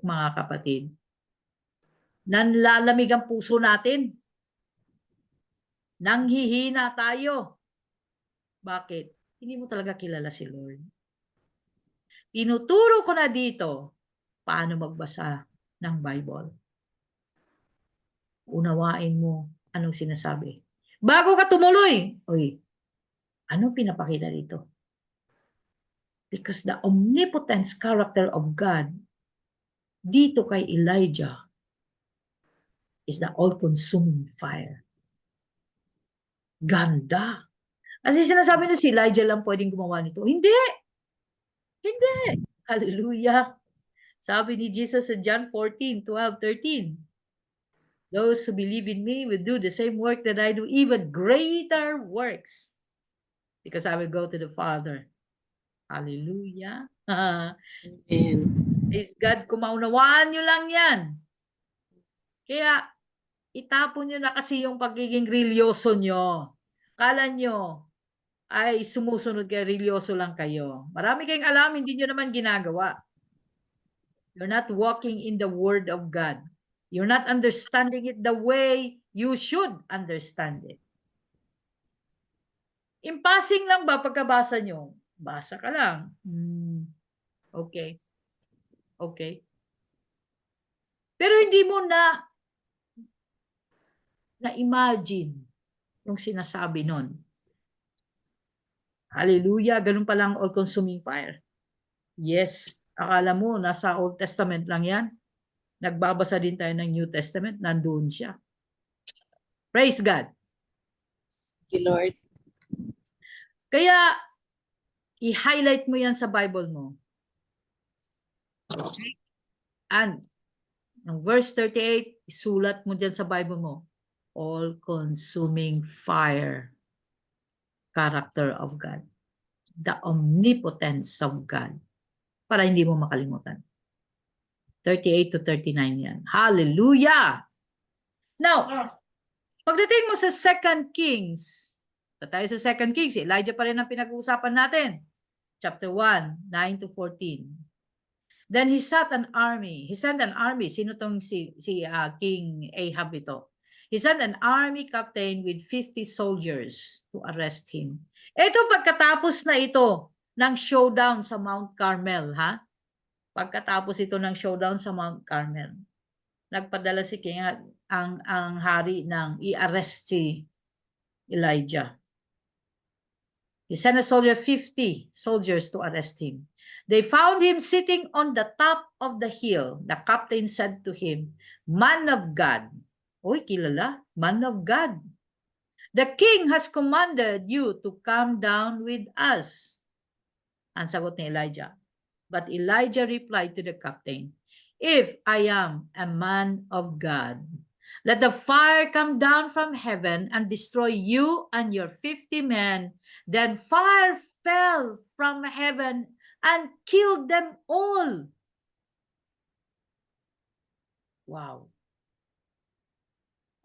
mga kapatid, nanlalamig ang puso natin. Nanghihina tayo. Bakit? Hindi mo talaga kilala si Lord. Tinuturo ko na dito paano magbasa ng Bible. Unawain mo anong sinasabi. Bago ka tumuloy, anong pinapakita dito? Because the omnipotence character of God dito kay Elijah is the all-consuming fire. Ganda. Kasi sinasabi na si Elijah lang pwedeng gumawa nito. Hindi! Hindi! Hallelujah! Sabi ni Jesus sa John 14:12-13, those who believe in me will do the same work that I do, even greater works. Because I will go to the Father. Hallelujah! Amen. Praise God, kung maunawaan nyo lang yan. Kaya, itapon nyo na kasi yung pagiging religyoso nyo. Kala nyo, ay sumusunod kayo, religyoso lang kayo. Marami kayong alam, hindi nyo naman ginagawa. You're not walking in the Word of God. You're not understanding it the way you should understand it. In passing lang ba pagkabasa nyo? Basa ka lang. Okay. Okay. Pero hindi mo na-imagine yung sinasabi nun. Hallelujah, ganun palang all-consuming fire. Yes, akala mo nasa Old Testament lang yan. Nagbabasa din tayo ng New Testament, nandoon siya. Praise God. Thank you, Lord. Kaya, i-highlight mo yan sa Bible mo. Okay? And, Ang verse 38, isulat mo dyan sa Bible mo. All-consuming fire. Character of God. The omnipotence of God. Para hindi mo makalimutan. 38 to 39 yan. Hallelujah! Now, pagdating mo sa 2 Kings, tayo sa 2 Kings, Elijah pa rin ang pinag-uusapan natin. Chapter 1, 9 to 14. Then he sent an army. Sino tong si King Ahab ito? He sent an army captain with 50 soldiers to arrest him. Ito pagkatapos na ito ng showdown sa Mount Carmel, ha? Pagkatapos ito ng showdown sa Mount Carmel. Nagpadala si King ang hari ng i-arrest si Elijah. He sent a soldier, 50 soldiers to arrest him. They found him sitting on the top of the hill. The captain said to him, "Man of God." Uy, kilala, man of God. "The king has commanded you to come down with us." Ang sagot ni Elijah. But Elijah replied to the captain, "If I am a man of God, let the fire come down from heaven and destroy you and your 50 men." Then fire fell from heaven and killed them all. Wow.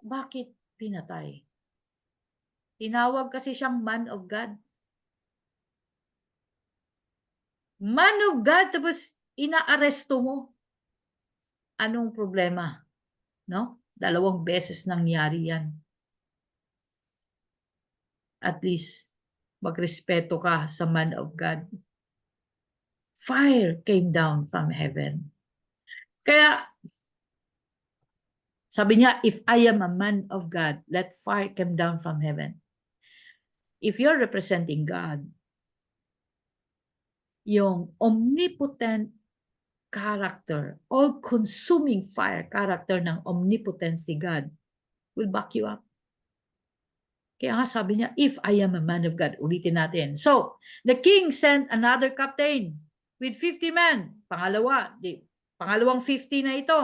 Bakit pinatay? Tinawag kasi siyang man of God. Man of God, tapos inaaresto mo. Anong problema? No? 2 beses nangyari yan. At least, magrespeto ka sa man of God. Fire came down from heaven. Kaya, sabi niya, if I am a man of God, let fire come down from heaven. If you're representing God, yung omnipotent character, all-consuming fire character ng omnipotence ni God will back you up. Kaya nga sabi niya, if I am a man of God, ulitin natin. So, the king sent another captain with 50 men. Pangalawang 50 na ito.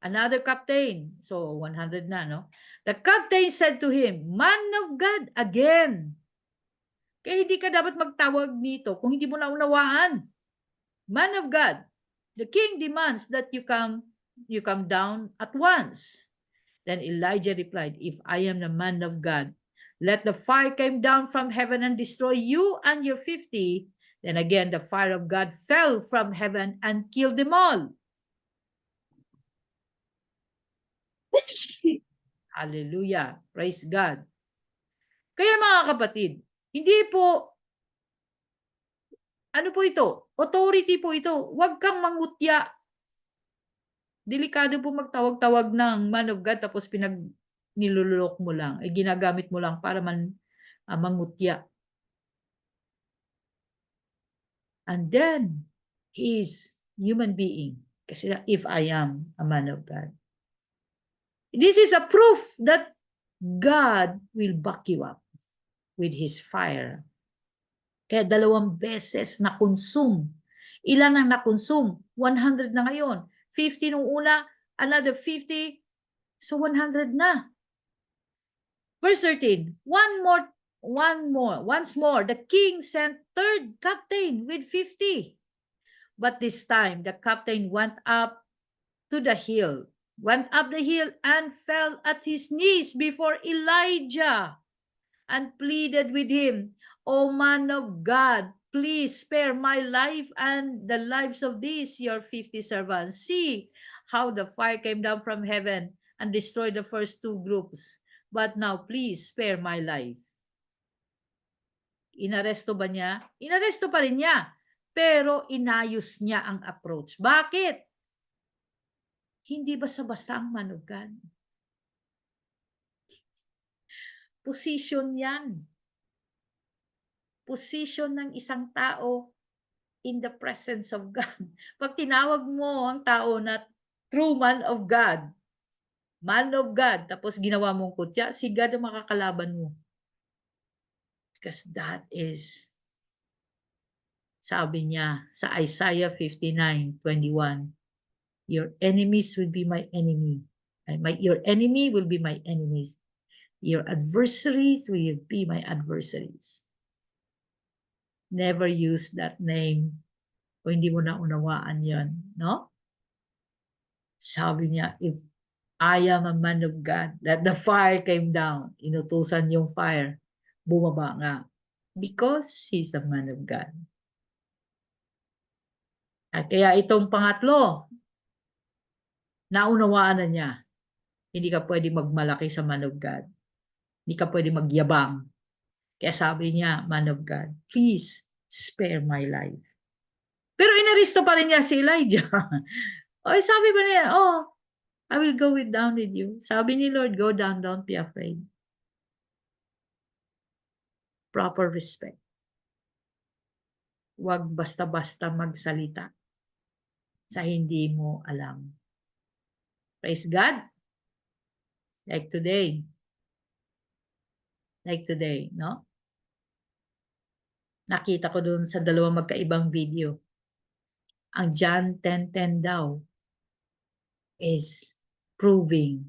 Another captain. So, 100 na, no? The captain said to him, "Man of God," again. Kaya hindi ka dapat magtawag nito kung hindi mo naunawaan. Man of God, the king demands that you come down at once. Then Elijah replied, "If I am the man of God, let the fire come down from heaven and destroy you and your 50. Then again, the fire of God fell from heaven and killed them all. Hallelujah. Praise God. Kaya mga kapatid, hindi po, ano po ito? Authority po ito. Huwag kang mangutya. Delikado po magtawag-tawag ng man of God tapos nilululok mo lang. Ginagamit mo lang para mangutya. And then, he is human being. Kasi if I am a man of God. This is a proof that God will back you up with His fire. Kaya 2 beses na-consume. Ilan ang na-consume? 100 na ngayon. 50 nung una, another 50. So 100 na. Verse 13. Once more, the king sent third captain with 50. But this time, the captain went up the hill and fell at his knees before Elijah and pleaded with him, "O man of God, please spare my life and the lives of these your 50 servants. See how the fire came down from heaven and destroyed the first 2 groups. But now please spare my life." Inaresto ba niya? Inaresto pa rin niya. Pero inayos niya ang approach. Bakit? Hindi basta-basta ang man of God. Position yan. Position ng isang tao in the presence of God. Pag tinawag mo ang tao na true man of God, tapos ginawa mong kutya, si God ang makakalaban mo. Because that is, sabi niya sa Isaiah 59:21, Your enemies will be my enemy. Your enemy will be my enemies. Your adversaries will be my adversaries. Never use that name kung hindi mo na unawaan yon, no? Sabi niya, if I am a man of God, that the fire came down. Inutusan yung fire. Bumaba nga. Because he's a man of God. At kaya itong pangatlo, naunawaan na niya. Hindi ka pwede magmalaki sa man of God. Hindi ka pwede magyabang. Kaya sabi niya, man of God, please spare my life. Pero inaristo pa rin niya si Elijah. O sabi ba niya, I will go down with you. Sabi ni Lord, go down, don't be afraid. Proper respect. Huwag basta-basta magsalita sa hindi mo alam. Praise God. Like today, no? Nakita ko dun sa dalawang magkaibang video. Ang John 10:10 daw is proving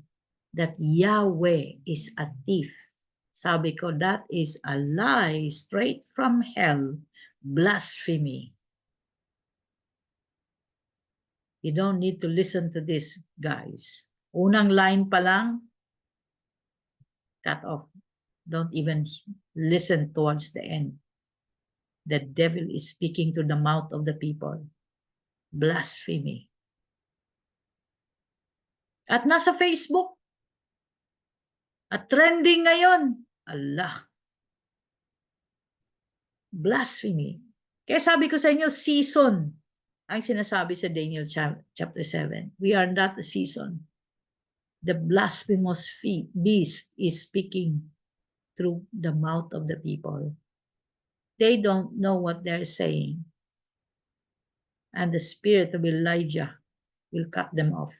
that Yahweh is a thief. Sabi ko, that is a lie straight from hell. Blasphemy. You don't need to listen to this, guys. Unang line pa lang, cut off. Don't even listen towards the end. The devil is speaking to the mouth of the people. Blasphemy. At nasa Facebook. At trending ngayon. Allah. Blasphemy. Kaya sabi ko sa inyo, season. Ang sinasabi sa Daniel chapter 7. We are not a season. The blasphemous beast is speaking through the mouth of the people. They don't know what they're saying. And the spirit of Elijah will cut them off.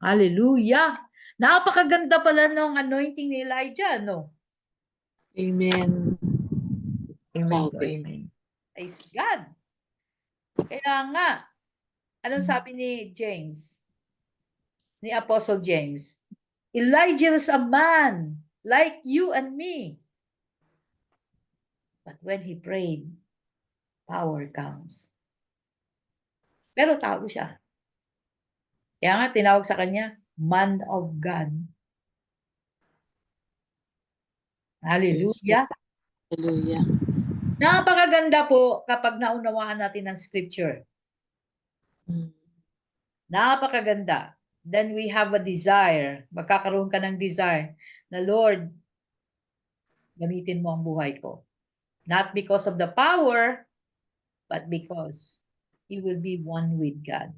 Hallelujah! Napakaganda pala ng anointing ni Elijah, no? Amen. Amen. Grabe. Amen. Praise God. Kaya nga, anong sabi ni James? Ni Apostle James? Elijah was a man like you and me. But when he prayed, power comes. Pero tao siya. Kaya nga tinawag sa kanya, man of God. Hallelujah. Hallelujah. Napakaganda po kapag naunawaan natin ang scripture. Mm. Napakaganda. Then we have a desire. Magkakaroon ka ng desire na, Lord, gamitin mo ang buhay ko. Not because of the power, but because you will be one with God.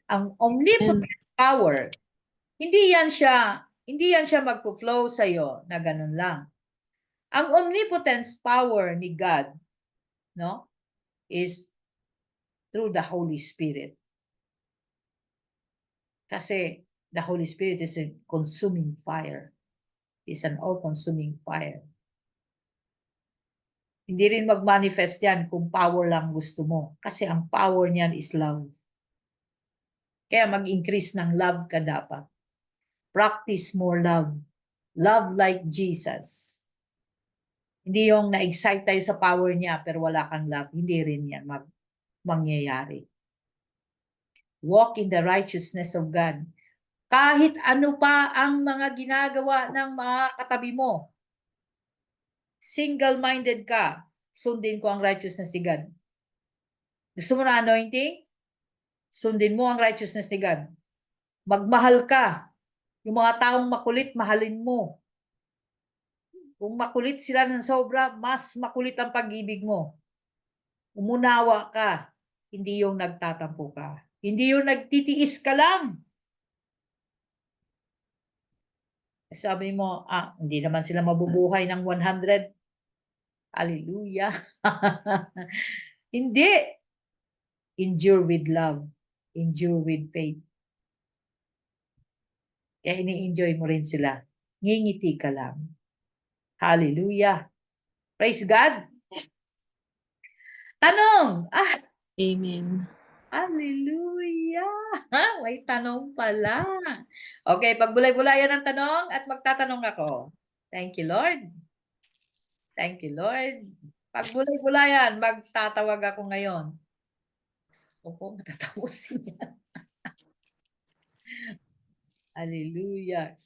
Ang omnipotent power, hindi yan siya magpo-flow sa iyo na ganun lang. Ang omnipotence power ni God, no, is through the Holy Spirit. Kasi the Holy Spirit is a consuming fire. Is an all-consuming fire. Hindi rin mag-manifest yan kung power lang gusto mo. Kasi ang power niyan is love. Kaya mag-increase ng love ka dapat. Practice more love. Love like Jesus. Hindi yung na-excite tayo sa power niya pero wala kang love. Hindi rin yan mangyayari. Walk in the righteousness of God. Kahit ano pa ang mga ginagawa ng mga katabi mo. Single-minded ka. Sundin ko ang righteousness ni God. Gusto mo na anointing? Sundin mo ang righteousness ni God. Magmahal ka. Yung mga taong makulit, mahalin mo. Kung makulit sila ng sobra, mas makulit ang pag-ibig mo. Umunawa ka. Hindi yung nagtatampo ka. Hindi yung nagtitiis ka lang. Sabi mo, hindi naman sila mabubuhay ng 100. Hallelujah. Hindi. Endure with love. Endure with faith. Kaya ini-enjoy mo rin sila. Ngingiti ka lang. Hallelujah. Praise God. Tanong. Amen. Hallelujah! May tanong pala. Okay, pagbulay-bulayan ng tanong at magtatanong ako. Thank you, Lord. Thank you, Lord. Pagbulay-bulayan, magtatawag ako ngayon. Opo, matatapusin yan. Hallelujah.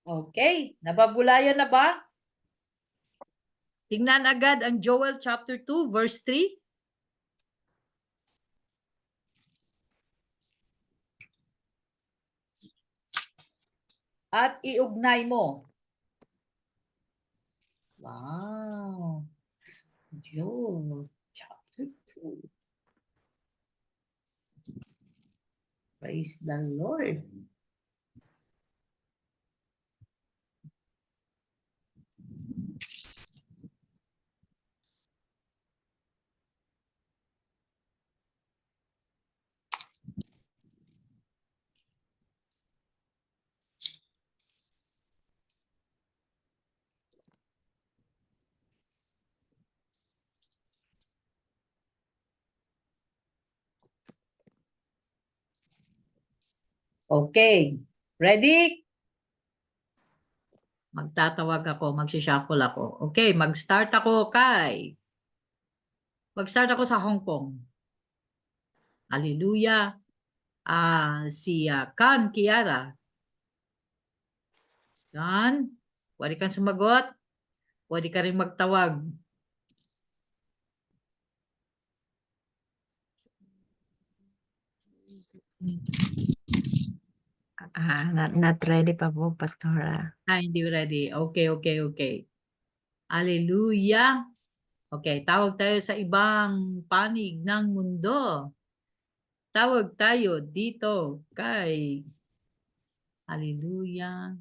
Okay, nababulayan na ba? Tingnan agad ang Joel chapter 2 verse 3. At iugnay mo. Wow. Joel chapter 2. Praise the Lord. Okay. Ready? Magtatawag ako, magsishuffle ako. Okay, mag-start ako mag-start ako sa Hong Kong. Hallelujah. Si Kan Kiara. Kan, pwede kang sumagot. Pwede ka rin magtawag. Not ready pa po, Pastora. Hindi ready. Okay. Hallelujah. Okay, tawag tayo sa ibang panig ng mundo. Tawag tayo dito kay Hallelujah.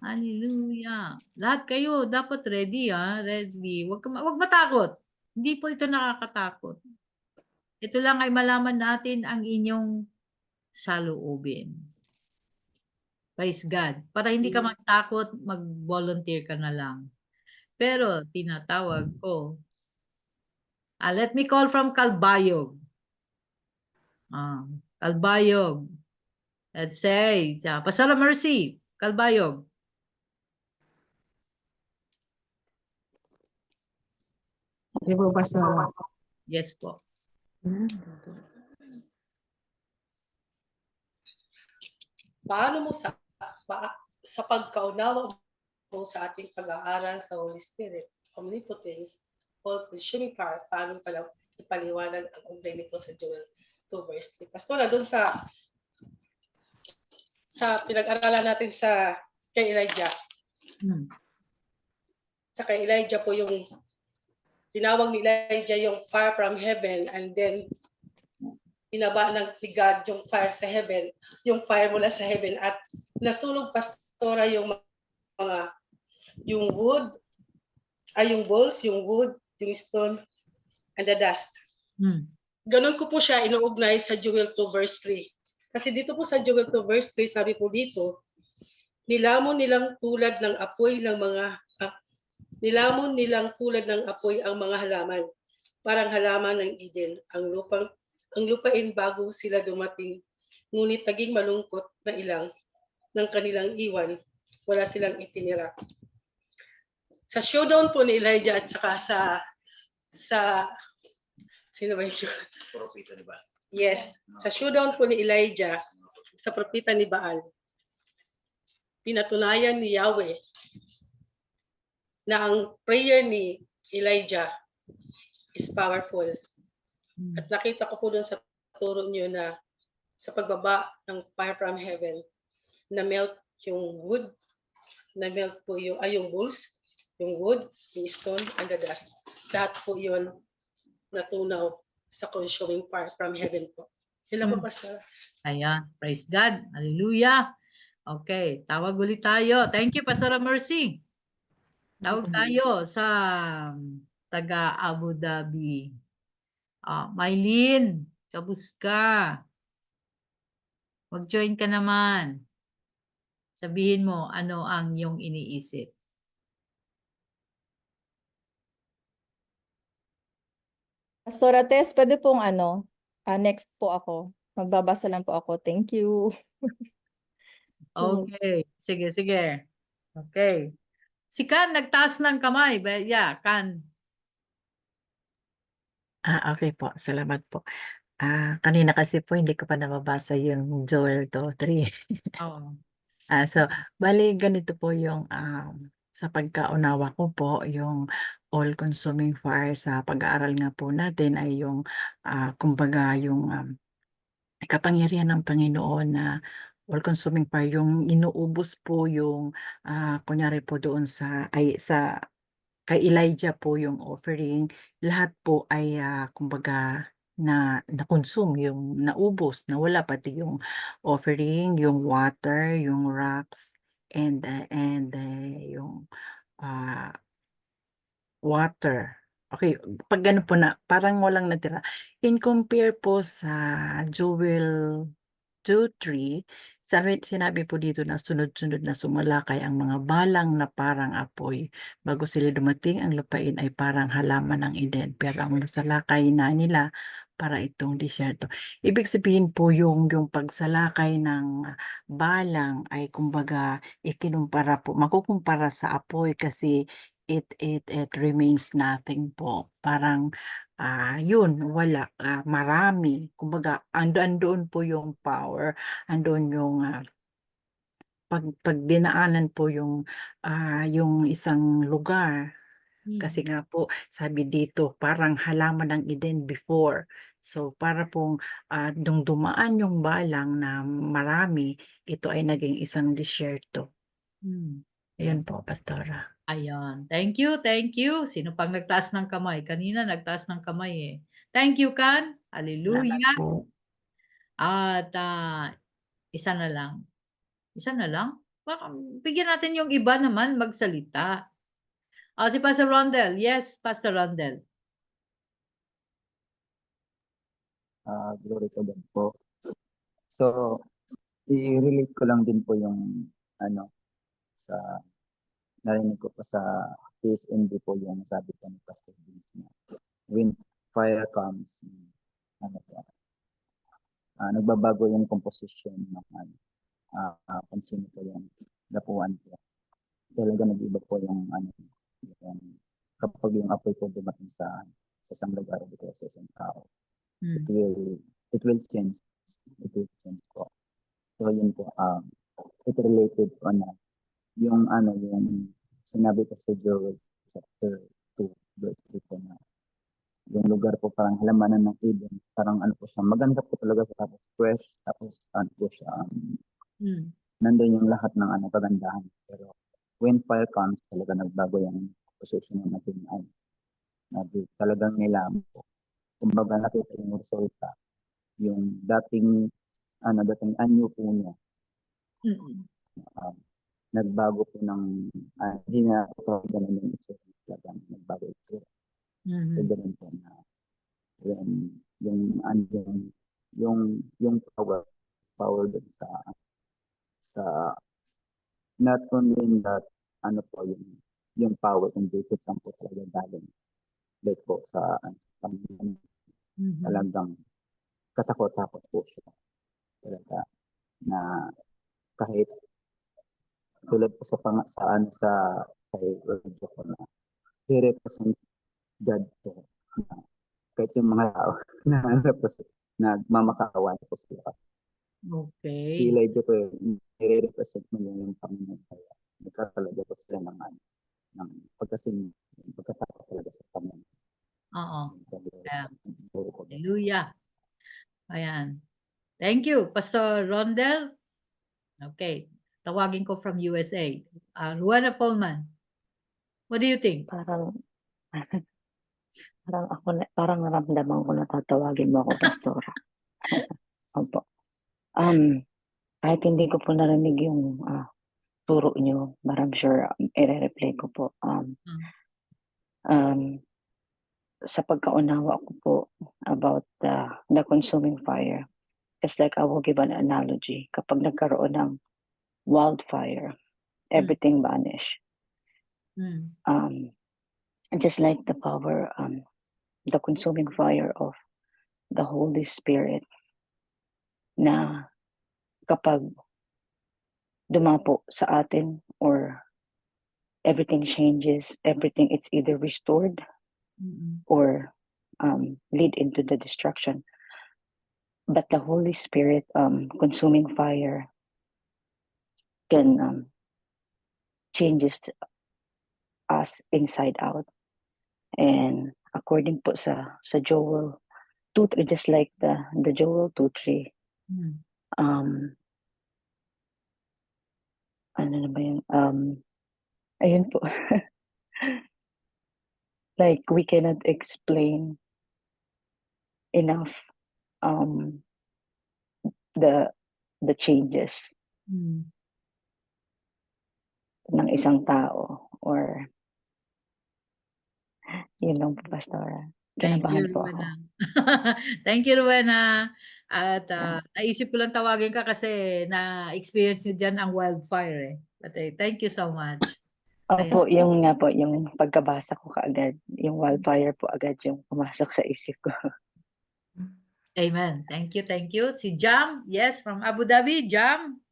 Hallelujah. Lahat kayo dapat ready ready. Wag matakot. Hindi po ito nakakatakot. Ito lang ay malaman natin ang inyong saloobin. Praise God. Para hindi ka matakot, mag-volunteer ka na lang. Pero tinatawag ko. Let me call from Calbayog. Calbayog. Let's say, Pastora Mercy, Calbayog. Di po, Pastora. Yes po. Paano mo sa pagkaunawa mo sa ating pag-aaral sa Holy Spirit, omnipotence, all-consuming power, paano pala ipaliwanag ang ugnay nito sa Joel 2 verse 3? Pastora, doon sa pinag-aralan natin sa kay Elijah. Sa kay Elijah po yung tinawag ni Elijah yung fire from heaven, and then binaba ng God yung fire sa heaven, yung fire mula sa heaven, at nasulog, Pastora, yung wood, yung balls, yung wood, yung stone, and the dust. Ganon ko po siya inuugnay sa Joel 2 verse 3. Kasi dito po sa Joel 2 verse 3, sabi po dito, nilamon nilang tulad ng apoy ang mga halaman, parang halaman ng Eden, ang lupain bago sila dumating, ngunit naging malungkot na ilang ng kanilang iwan, wala silang itinira. Sa showdown po ni Elijah at saka sa sino ba yung propeta ni Baal? Yes, sa showdown po ni Elijah sa propeta ni Baal, pinatunayan ni Yahweh na ang prayer ni Elijah is powerful. At nakita ko po doon sa turo niyo na sa pagbaba ng fire from heaven, na melt yung wood, na melt po yung bulls, yung wood, yung stone, and the dust. Lahat po yun natunaw sa consuming fire from heaven po. Yun lang po, Pastor. Ayan, praise God. Hallelujah. Okay, tawag ulit tayo. Thank you, Pastor Mercy. Tawag tayo sa taga Abu Dhabi. Mylene, kamusta? Mag-join ka naman. Sabihin mo ano ang iyong iniisip. Pastora Tess, pwede pong next po ako. Magbabasa lang po ako. Thank you. Okay. Sige, sige. Okay. Si Kan, nagtaas ng kamay. Yeah, Kan. Okay po. Salamat po. Kanina kasi po hindi ko pa nababasa yung Joel 2:3. Oo. So bale ganito po yung, sa pagkaunawa ko po yung all-consuming fire sa pag-aaral nga po natin ay yung, kumbaga yung, kapangyarihan ng Panginoon na all-consuming fire, yung inuubos po yung, kunyari po doon sa kay Elijah po yung offering, lahat po ay, kumbaga na-consume, yung naubos, nawala pati yung offering, yung water, yung rocks, yung, water. Okay, 'pag gano'n po na parang walang natira. In compare po sa Joel 2:3, sinabi po dito na sunod-sunod na sumalakay ang mga balang na parang apoy. Bago sila dumating, ang lupain ay parang halaman ng Eden, pero ang nasalakay na nila para itong disyerto. Ibig sabihin po yung pagsalakay ng balang ay kumbaga ikinumpara po, makukumpara sa apoy kasi it remains nothing po. Parang yun wala, marami. Kumbaga andoon po yung power, andoon yung, pag dinaanan po yung isang lugar. Kasi nga po sabi dito parang halaman ng Eden before. So para pong, nung dumaan yung balang na marami, ito ay naging isang disyerto. Hmm. Ayun po, Pastora. Ayan. Thank you, thank you. Sino pang nagtaas ng kamay? Kanina nagtaas ng kamay eh. Thank you, Kan. Salamat Hallelujah. po. At isa na lang. Isa na lang? Baka bigyan natin yung iba naman magsalita. Si Pastor Rondel. Yes, Pastor Rondel. Glory to God po. So, i-relate ko lang din po yung ano, sa narinig ko po sa PSND po yung sabi ko ni Pastor Vince na when fire comes, ano po, nagbabago yung composition ng kung sino po yung lapuan po. Talaga nag-iba po yung yung, kapag yung apoy po dumating sa isang lugar o sa isang tao. It will change. It will change po. So yun po, it related po na yung yung sinabi ko sa Joel chapter 2 verse 3 po na yung lugar po parang halamanan ng Eden, parang ano po siya, maganda po talaga siya, tapos fresh, tapos ano po siya, nandun yung lahat ng kagandahan. Pero when fire comes, talaga nagbago yung position ng ating talagang nilam po. Kumbaga nakita yung resulta, yung dating anyo po niya, nagbago po ng, hindi na ito ganun yung itsura, talagang nagbago yung itsura. So ganun po na, yung power dun sa not only in that po yung power kung dito saan po talaga galing, like po sa talagang katakot-takot po siya talaga na kahit tulad po sa kay Rodjo ko na i-represent God po na kahit yung mga tao na nagmamakaawa po sila. Si Okay. Elijah po i-represent mo yung Panginoon kaya nagkatalaga po sila ng pagkatakot talaga sa Panginoon. Oo. Hallelujah. Ayan. Thank you, Pastor Rondel. Okay. Tawagin ko from USA. Ruana Pullman. What do you think? Parang parang naramdaman ko na tatawagin mo ako, Pastora. Opo. Kahit hindi ko po narinig yung turo nyo, but I'm sure i-replay ko po. Sa pagkaunawa ko po about the consuming fire, just like I will give an analogy, kapag nagkaroon ng wildfire, everything vanish. Mm. Just like the power, the consuming fire of the Holy Spirit, na kapag dumapo sa atin, or everything changes, everything, it's either restored Mm-mm. or lead into the destruction. But the Holy Spirit, consuming fire, can changes us inside out. And according po sa Joel 2:3, just like the Joel 2:3, Mm. ano na ba yun? Ayun po. Like, we cannot explain enough the changes Mm. ng isang tao, or yun lang po, Pastora. Thank you, Kinabahan po ako. Rowena. Thank you, Rowena. At naisip ko lang tawagin ka kasi na-experience nyo dyan ang wildfire eh. But thank you so much. Opo, yung nga po, yung pagkabasa ko kaagad, yung wildfire po agad yung pumasok sa isip ko. Amen. Thank you, thank you. Si Jam, yes, from Abu Dhabi. Jam.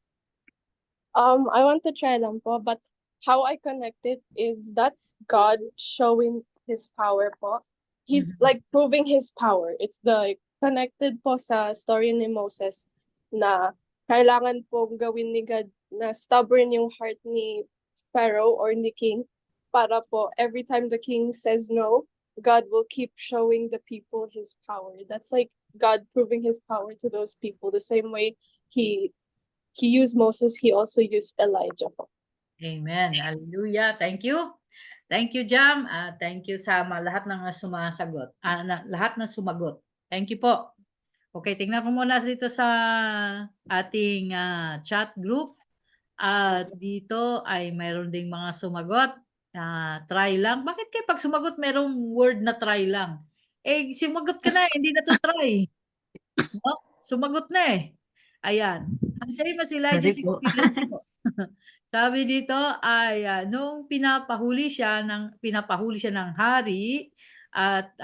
I want to try lang po, but how I connect it is that's God showing his power po. He's like proving his power. It's the connected po sa story ni Moses na kailangan pong gawin ni God na stubborn yung heart ni Pharaoh or ni King para po every time the king says no, God will keep showing the people his power. That's like God proving his power to those people the same way he used Moses, he also used Elijah. Amen. Hallelujah. Thank you. Thank you, Jam. Thank you sa lahat ng sumasagot. Lahat ng sumagot. Thank you po. Okay, tingnan ko muna dito sa ating chat group. Dito ay mayroon ding mga sumagot. Try lang. Bakit kayo pag sumagot mayroong word na try lang? Eh, sumagot ka na, hindi na to try. No? Sumagot na eh. Ayan. Same as Elijah's Sorry po. experience po. Sabi dito ay nung pinapahuli siya ng hari at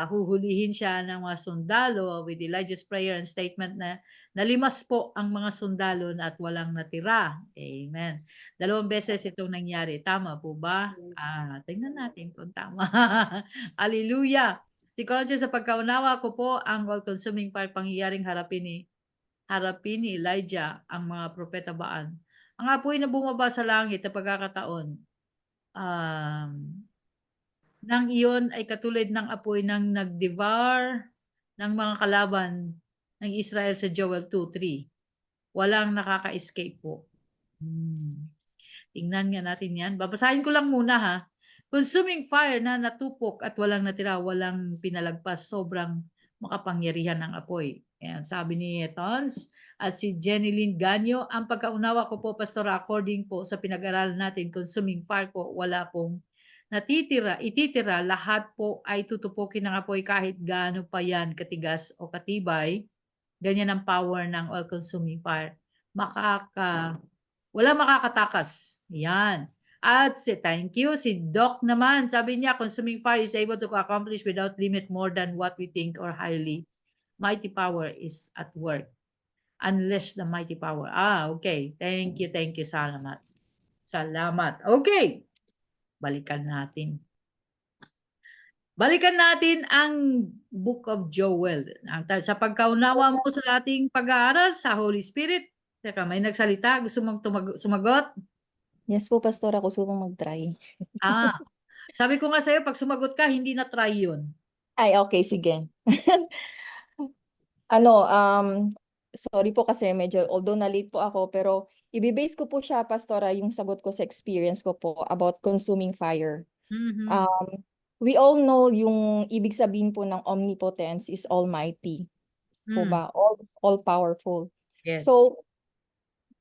huhulihin siya ng mga sundalo with Elijah's prayer and statement na nalimas po ang mga sundalo at walang natira. Amen. 2 beses itong nangyari. Tama po ba? Tingnan natin kung tama. Hallelujah. Si Concha, sa pagkaunawa ko po ang all-consuming fire pangyayaring harapin ni Elijah ang mga propeta Baal. Ang apoy na bumaba sa langit na pagkakataon nang iyon ay katulad ng apoy ng nag-devour ng mga kalaban ng Israel sa Joel 2:3. Walang nakaka-escape po. Tingnan nga natin yan. Babasahin ko lang muna ha. Consuming fire na natupok at walang natira, walang pinalagpas, sobrang makapangyarihan ng apoy. Ayan, sabi ni Tons at si Jenilyn Ganyo, ang pagkaunawa ko po, Pastora, according po sa pinag-aralan natin, consuming fire po, wala pong ititira, lahat po ay tutupukin ng apoy kahit gaano pa yan katigas o katibay. Ganyan ang power ng all-consuming fire. Wala makakatakas. Yan. At thank you. Si Doc naman, sabi niya, consuming fire is able to accomplish without limit more than what we think or highly. Mighty power is at work. Unless the mighty power. Okay. Thank you. Salamat. Okay. Balikan natin ang Book of Joel. Sa pagkaunawa mo sa ating pag-aaral sa Holy Spirit. Teka, may nagsalita. Gusto mong sumagot? Yes po, Pastora. Gusto kong mag-try. Sabi ko nga sa'yo, pag sumagot ka, hindi na try yun. Ay, okay. Sige. Sorry po kasi medyo, although na-late po ako, pero ibibase ko po siya, Pastora, yung sagot ko sa experience ko po about consuming fire. We all know yung ibig sabihin po ng omnipotence is almighty. Po ba? All-powerful. Yes. So,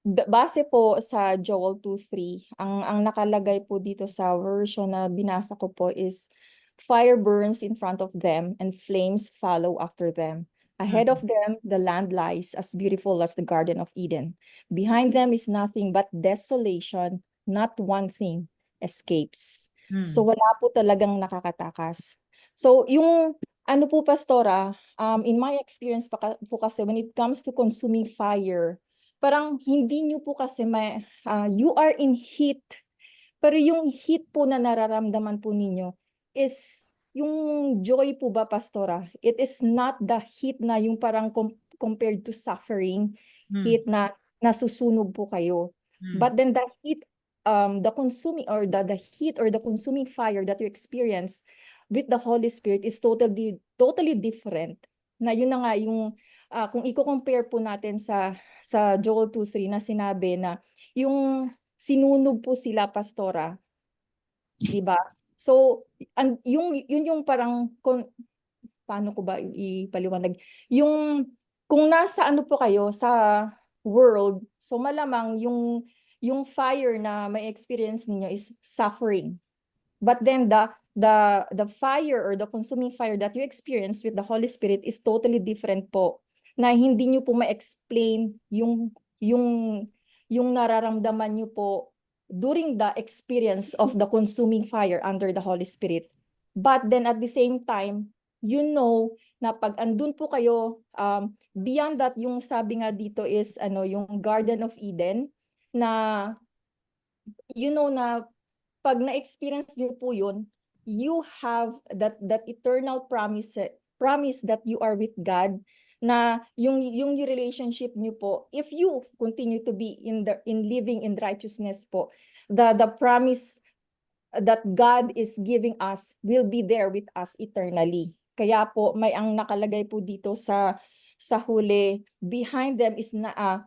base po sa Joel 2:3, ang nakalagay po dito sa version na binasa ko po is, fire burns in front of them and flames follow after them. Ahead of them, the land lies as beautiful as the Garden of Eden. Behind them is nothing but desolation, not one thing escapes. So wala po talagang nakakatakas. So yung ano po, Pastora, in my experience po kasi when it comes to consuming fire, parang hindi nyo po kasi you are in heat. Pero yung heat po na nararamdaman po ninyo is yung joy po ba, Pastora? It is not the heat na yung parang compared to suffering, heat na nasusunog po kayo. But then the heat, the consuming or the heat or the consuming fire that you experience with the Holy Spirit is totally different. Na yun na nga yung kung i-compare po natin sa Joel 2:3 na sinabi na yung sinunog po sila, Pastora, 'di ba? So yun yung parang paano ko ba ipaliwanag? Yung kung nasa ano po kayo sa world, so malamang yung fire na may experience ninyo is suffering. But then the fire or the consuming fire that you experience with the Holy Spirit is totally different po. Na hindi niyo po ma-explain yung nararamdaman niyo po during the experience of the consuming fire under the Holy Spirit. But then at the same time, you know na pag andun po kayo, beyond that, yung sabi nga dito is yung Garden of Eden, na you know na pag na-experience niyo po yun, you have that eternal promise that you are with God, na yung relationship niyo po, if you continue to be in living in righteousness po, the promise that God is giving us will be there with us eternally. Kaya po may ang nakalagay po dito sa huli, behind them is ano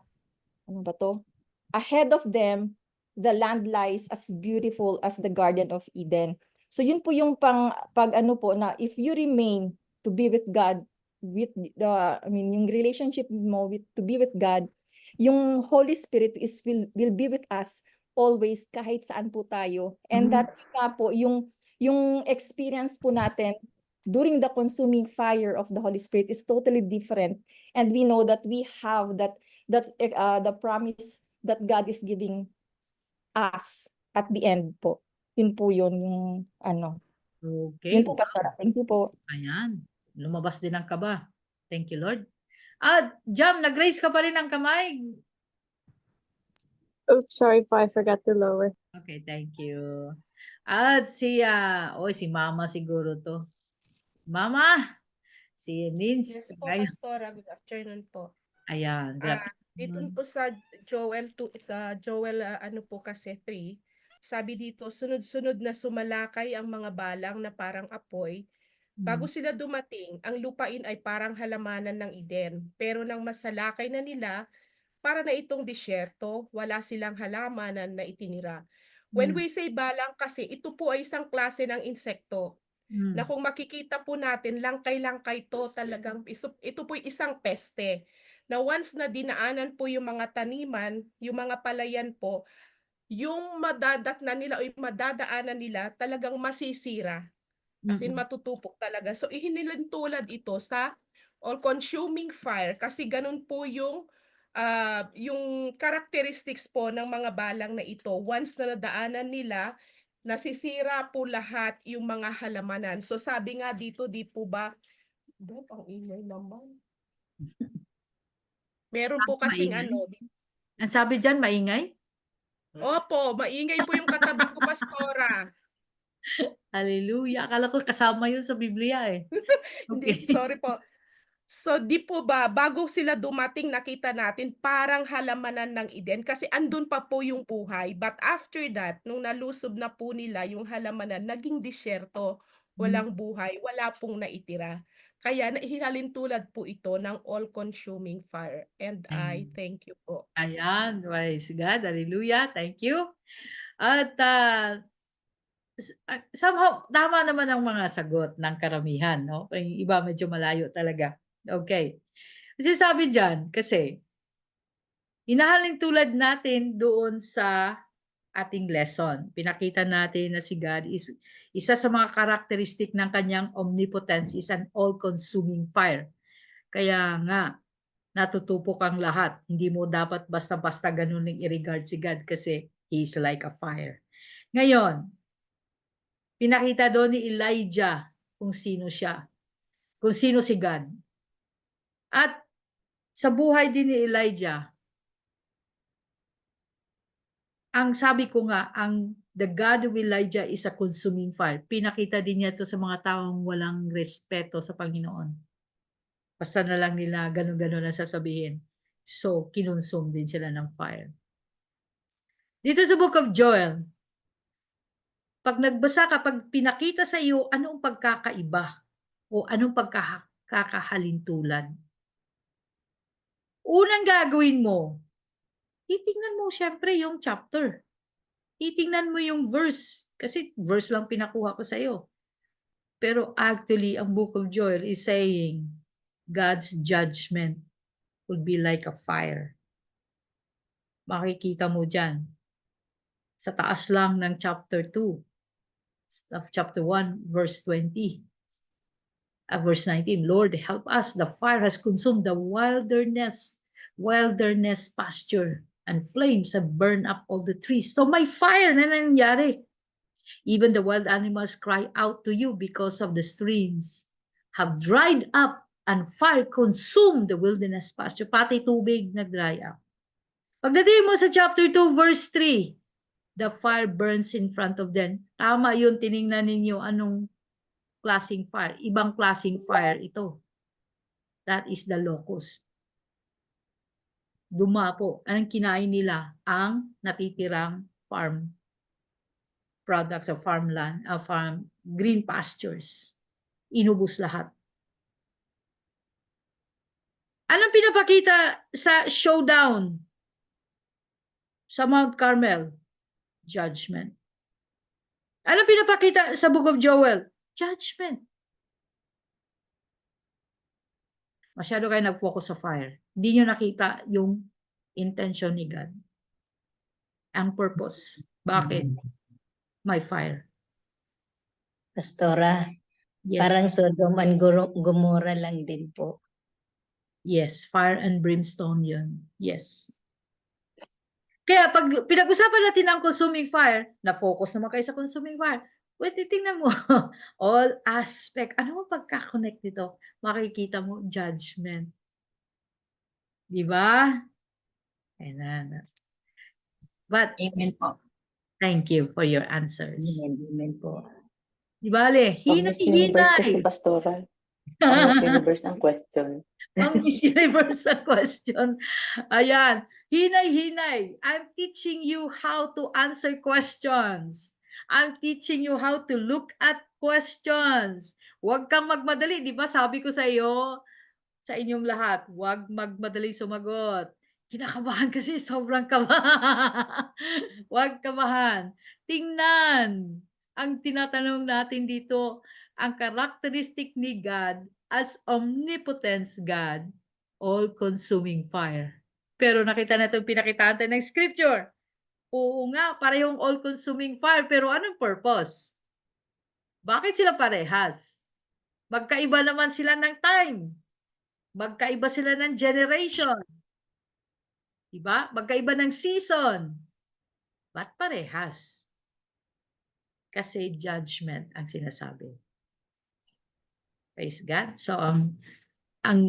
ba to? Ahead of them, the land lies as beautiful as the Garden of Eden. So yun po yung pag ano po na if you remain to be with God, yung relationship mo to be with God, yung Holy Spirit will be with us always kahit saan po tayo. And that nga po yung experience po natin during the consuming fire of the Holy Spirit is totally different. And we know that we have that the promise that God is giving us at the end po. Yun po yun yung ano. Okay. Yun po, Pastor. Thank you po. Ayan. Lumabas din ang kaba. Thank you, Lord. Jam, nag-raise ka pa rin ng kamay. Oops, sorry po, I forgot to lower. Okay, thank you. At si Mama siguro to. Mama! Si Nins. Yes po, Pastora. Good afternoon po. Ayan. Dito po sa Joel ano po kasi 3, sabi dito, sunod-sunod na sumalakay ang mga balang na parang apoy. Bago sila dumating, ang lupain ay parang halamanan ng Eden. Pero nang masalakay na nila, para na itong disyerto, wala silang halamanan na itinira. When we say balang kasi, ito po ay isang klase ng insekto. Na kung makikita po natin, langkay-langkay to talagang, ito po isang peste. Na once na dinaanan po yung mga taniman, yung mga palayan po, yung madadatnan nila o yung madadaanan nila talagang masisira. As in matutupok talaga. So ihinilintulad ito sa all-consuming fire kasi ganun po yung characteristics po ng mga balang na ito. Once na nadaanan nila, nasisira po lahat yung mga halamanan. So sabi nga dito, di po ba, ang ingay naman. Meron po kasing Ang sabi dyan, maingay? Opo, maingay po yung katabi ko, Pastora. Hallelujah. Akala ko kasama yun sa Biblia eh. Hindi, sorry po. So di po ba, bago sila dumating, nakita natin parang halamanan ng Eden kasi andun pa po yung buhay. But after that, nung nalusob na po nila yung halamanan, naging disyerto, walang buhay, wala pong naitira. Kaya hinalintulad po ito ng all-consuming fire. And I thank you po. Ayan, praise God, hallelujah, thank you. At somehow, tama naman ang mga sagot ng karamihan, no? Yung iba medyo malayo talaga. Okay. Kasi sabi dyan, kasi, inahalintulad natin doon sa ating lesson. Pinakita natin na si God is isa sa mga karakteristik ng kanyang omnipotence is an all-consuming fire. Kaya nga, natutupok ang lahat. Hindi mo dapat basta-basta ganun i-regard si God kasi He's like a fire. Ngayon, pinakita doon ni Elijah kung sino siya. Kung sino si God. At sa buhay din ni Elijah, ang sabi ko nga, the God of Elijah is a consuming fire. Pinakita din niya ito sa mga taong walang respeto sa Panginoon. Basta na lang nila ganun-ganun na sasabihin. So, kinonsume din sila ng fire. Dito sa Book of Joel, pag nagbasa ka, pag pinakita sa iyo anong pagkakaiba o anong pagkakahalintulad, unang gagawin mo, titingnan mo syempre yung chapter. Titingnan mo yung verse. Kasi verse lang pinakuha ko sa iyo. Pero actually, ang Book of Joel is saying, God's judgment will be like a fire. Makikita mo dyan. Sa taas lang ng chapter 2. Of chapter 1, verse 20. Verse 19, Lord, help us. The fire has consumed the wilderness pasture, and flames have burned up all the trees. So may fire na nangyari. Even the wild animals cry out to you because of the streams have dried up and fire consumed the wilderness pasture. Pati tubig nag-dry up. Pagdating mo sa chapter 2, verse 3, the fire burns in front of them. Tama yun, tiningnan ninyo anong klaseng fire. Ibang klaseng fire ito. That is the locust. Dumapo. Anong kinain nila? Ang natitirang farm products of farmland, farm green pastures. Inubos lahat. Anong pinapakita sa showdown sa Mount Carmel? Judgment. Anong pinapakita sa Book of Joel? Judgment. Masyado kayo nag-focus sa fire. Hindi nyo nakita yung intention ni God. Ang purpose. Bakit? May fire. Pastora, Yes. parang Sodom and Gomorrah lang din po. Yes, fire and brimstone yun. Yes. Kaya pag pinag-usapan natin ang consuming fire, na-focus naman kayo sa consuming fire, wait, tingnan mo, all aspect, ano mo pagka-connect nito? Makikita mo, judgment. Di ba? Ayan. But, Amen po. thank you for your answers. Amen po. Di ba, Le? Pang Miss Universe kasi, Hinay-hinay. Pastora. Pang Miss Universe ang question. Ang Miss Universe ang question. Ayan. Hinay-hinay. I'm teaching you how to answer questions. I'm teaching you how to look at questions. Huwag kang magmadali. Di ba sabi ko sa iyo, sa inyong lahat, huwag magmadali sumagot. Kinakabahan kasi, sobrang kabahan. Huwag kabahan. Tingnan. Ang tinatanong natin dito, ang characteristic ni God as omnipotence God, all-consuming fire. Pero nakita natin, pinakitaan tayo ng scripture. Oo nga, parehong all-consuming fire, pero anong purpose? Bakit sila parehas? Magkaiba naman sila ng time. Magkaiba sila ng generation. Diba? Magkaiba ng season. Ba't parehas? Kasi judgment ang sinasabi. Praise God. So, ang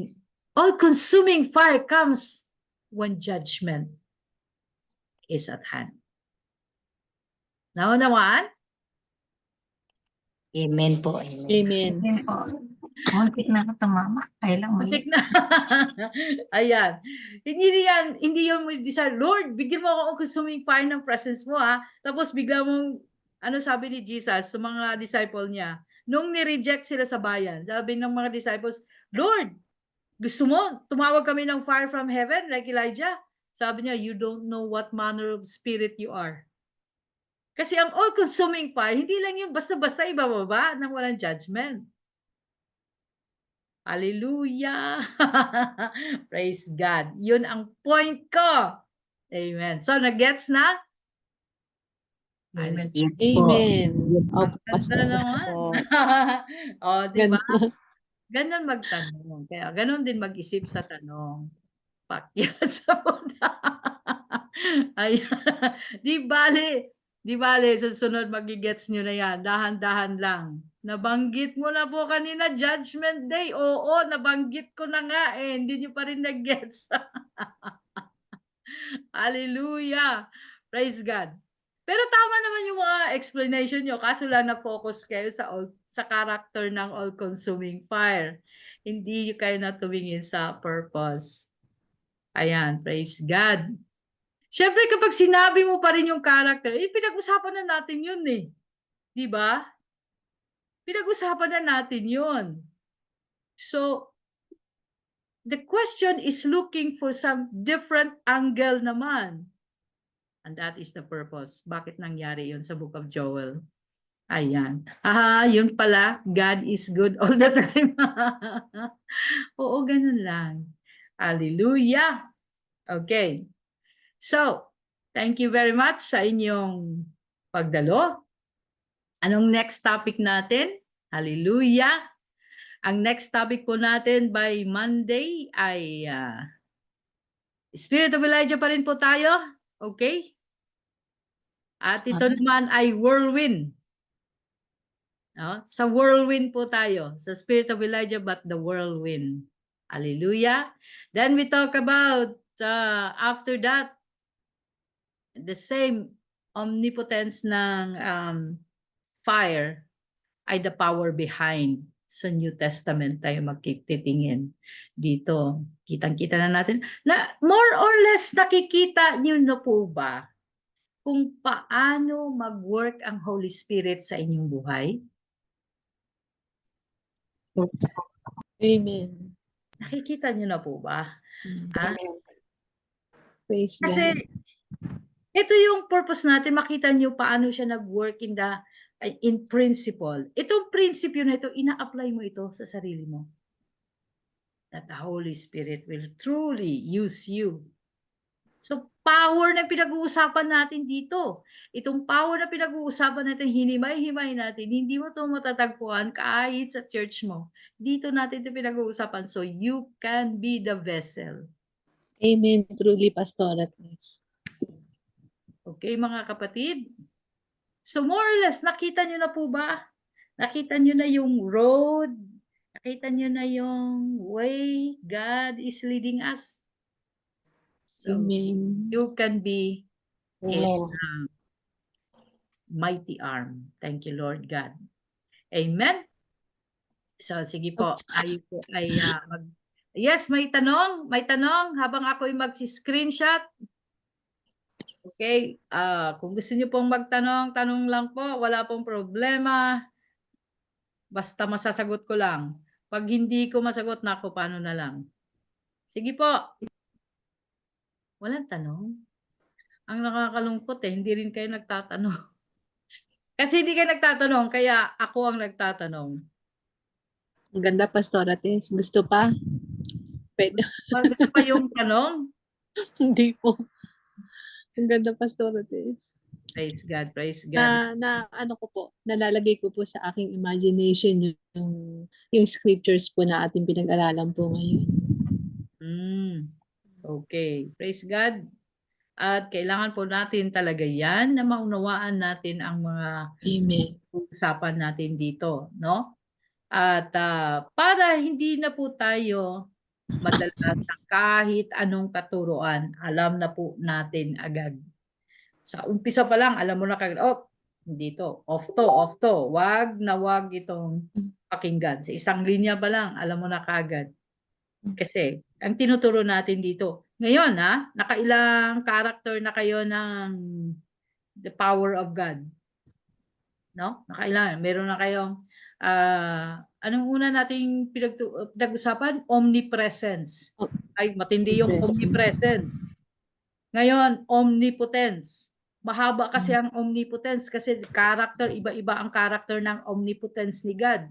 all-consuming fire comes when judgment is at hand. Naunawaan? Amen po. Amen. Amen po. Muntik na ako tumama. Kailang mali. Muntik na. Ayan. Hindi yan mo desire, Lord, bigyan mo ako ng consuming fire ng presence mo, ha? Tapos bigla mong, ano sabi ni Jesus sa mga disciple niya, nung ni-reject sila sa bayan, sabi ng mga disciples, Lord, gusto mo, tumawag kami ng fire from heaven like Elijah? Sabi niya, you don't know what manner of spirit you are. Kasi ang all-consuming fire, hindi lang yun basta-basta ibababa nang walang judgment. Hallelujah! Praise God. Yun ang point ko. Amen. So, nag-gets na? Amen. Amen. Ang ganda naman. O, di ba? Ganun magtanong. Kaya ganun din mag-isip sa tanong. Pakyat sa muda. Ayan. Di bale, susunod magigets nyo na yan. Dahan-dahan lang. Nabanggit mo na po kanina, Judgment Day. Oo, nabanggit ko na nga eh. Hindi nyo pa rin nag-gets. Hallelujah. Praise God. Pero tama naman yung mga explanation nyo. Kaso lang na-focus kayo sa character ng all-consuming fire. Hindi kayo na tumingin sa purpose. Ayan, praise God. Siyempre, kapag sinabi mo pa rin yung character, pinag-usapan na natin yun eh. Di ba? Pinag-usapan na natin yun. So, the question is looking for some different angle naman. And that is the purpose. Bakit nangyari yun sa Book of Joel? Ayan. Yun pala. God is good all the time. Oo, ganun lang. Hallelujah. Okay. So, thank you very much sa inyong pagdalo. Anong next topic natin? Hallelujah. Ang next topic po natin by Monday ay Spirit of Elijah pa rin po tayo. Okay? At ito naman ay whirlwind. No? Sa whirlwind po tayo. Sa Spirit of Elijah but the whirlwind. Hallelujah. Then we talk about after that the same omnipotence ng fire ay the power behind. Sa New Testament tayo magtitingin dito. Kitang-kita na natin na more or less nakikita niyo na po ba kung paano mag-work ang Holy Spirit sa inyong buhay? Amen. Nakikita niyo na po ba? Praise Kasi God. ito yung purpose natin, makita niyo paano siya nag-work in principle. Itong prinsipyo na ito, ina-apply mo ito sa sarili mo. That the Holy Spirit will truly use you. So, power na pinag-uusapan natin dito. Itong power na pinag-uusapan natin, hinimay-himay natin, hindi mo ito matatagpuan kahit sa church mo. Dito natin ito pinag-uusapan. So, you can be the vessel. Amen. Truly, Pastora. Okay, mga kapatid? So, more or less, nakita nyo na po ba? Nakita nyo na yung road? Nakita nyo na yung way God is leading us? So, Amen. you can be His Amen. mighty arm. Thank you, Lord God. Amen? So, sige po. Yes, may tanong. May tanong habang ako'y magsi-screenshot. Okay, kung gusto niyo pong magtanong, tanong lang po, wala pong problema. Basta masasagot ko lang. Pag hindi ko masagot, nako, paano na lang. Sige po. Walang tanong. Ang nakakalungkot hindi rin kayo nagtatanong. Kasi hindi kayo nagtatanong, kaya ako ang nagtatanong. Ang ganda, Pastora Tess. Gusto pa? Pwede. Gusto pa yung tanong? Hindi po. Ang ganda, Pastora Tess. Praise God, praise God. Ano ko po, nalalagay ko po sa aking imagination yung scriptures po na ating pinag-aralan po ngayon. Okay, praise God. At kailangan po natin talaga yan na maunawaan natin ang mga usapan natin dito, no? At para hindi na po tayo madala sa kahit anong katuruan, alam na po natin agad. Sa umpisa pa lang, alam mo na kagad, hindi to, off to, wag na wag itong pakinggan. Sa isang linya pa lang, alam mo na kagad. Kasi, ang tinuturo natin dito, ngayon nakailang character na kayo ng the power of God. No? Nakailan, meron na kayong anong una nating pinag-usapan? Omnipresence. Ay, matindi yung omnipresence. Ngayon, omnipotence. Mahaba kasi ang omnipotence kasi character, iba-iba ang character ng omnipotence ni God.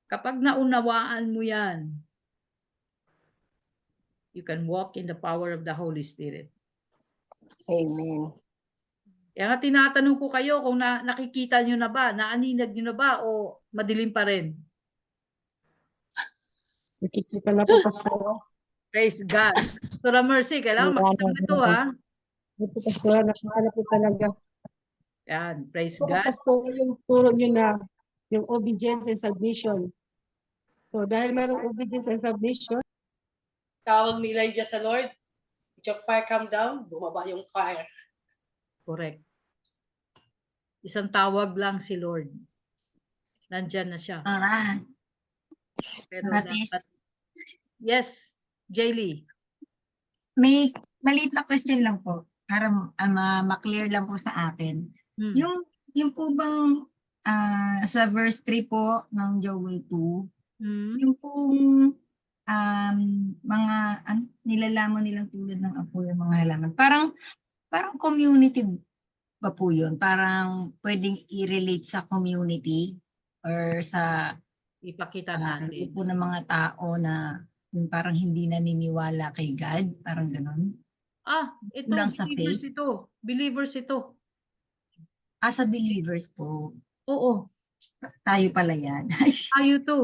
Kapag naunawaan mo yan, you can walk in the power of the Holy Spirit. Amen. Kaya nga tinatanong ko kayo kung nakikita nyo na ba, naaninag nyo na ba o madilim pa rin? Nakikita na po, Pastor. Praise God. Pastora Mercy, kailangan makita mo ito, ha? Ito, Pastor, nakakala po talaga. Yan, praise So, God. Pastor, yung turo nyo na yung obedience and submission. So, dahil mayroong obedience and submission, Tawag ni Elijah sa Lord, let your fire come down, bumaba yung fire. Correct. Isang tawag lang si Lord. Nandyan na siya. Alright. Pero Matis. dapat... Yes, Jaylee. May maliit na question lang po para ma-clear lang po sa akin. Yung po bang sa verse 3 po ng Joel 2, yung pong mga nilalamon nilang tulad ng apoy yung mga halaman. Parang community ba po yun? Parang pwedeng i-relate sa community or sa ipakita natin po ng mga tao na yung parang hindi naniniwala kay God, parang ganun. Ito, Kulang sa believers faith. ito. Believers ito. Sa believers po. Oo. Tayo pala yan. Tayo to.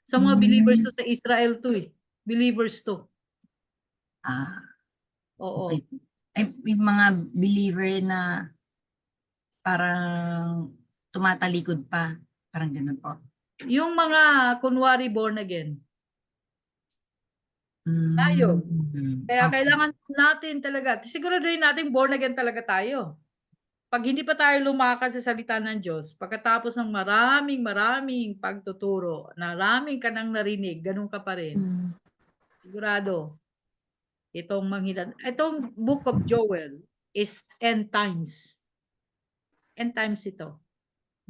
Sa mga believers to sa Israel to eh. Believers to. Oo. Okay. Ay, yung mga believer na parang tumatalikod pa. Parang ganun po. Yung mga kunwari born again. Tayo. Kaya kailangan natin talaga, siguraduhin natin born again talaga tayo. Pag hindi pa tayo lumakad sa salita ng Diyos, pagkatapos ng maraming pagtuturo, maraming ka nang narinig, ganun ka pa rin. Sigurado. Itong Book of Joel is end times. End times ito.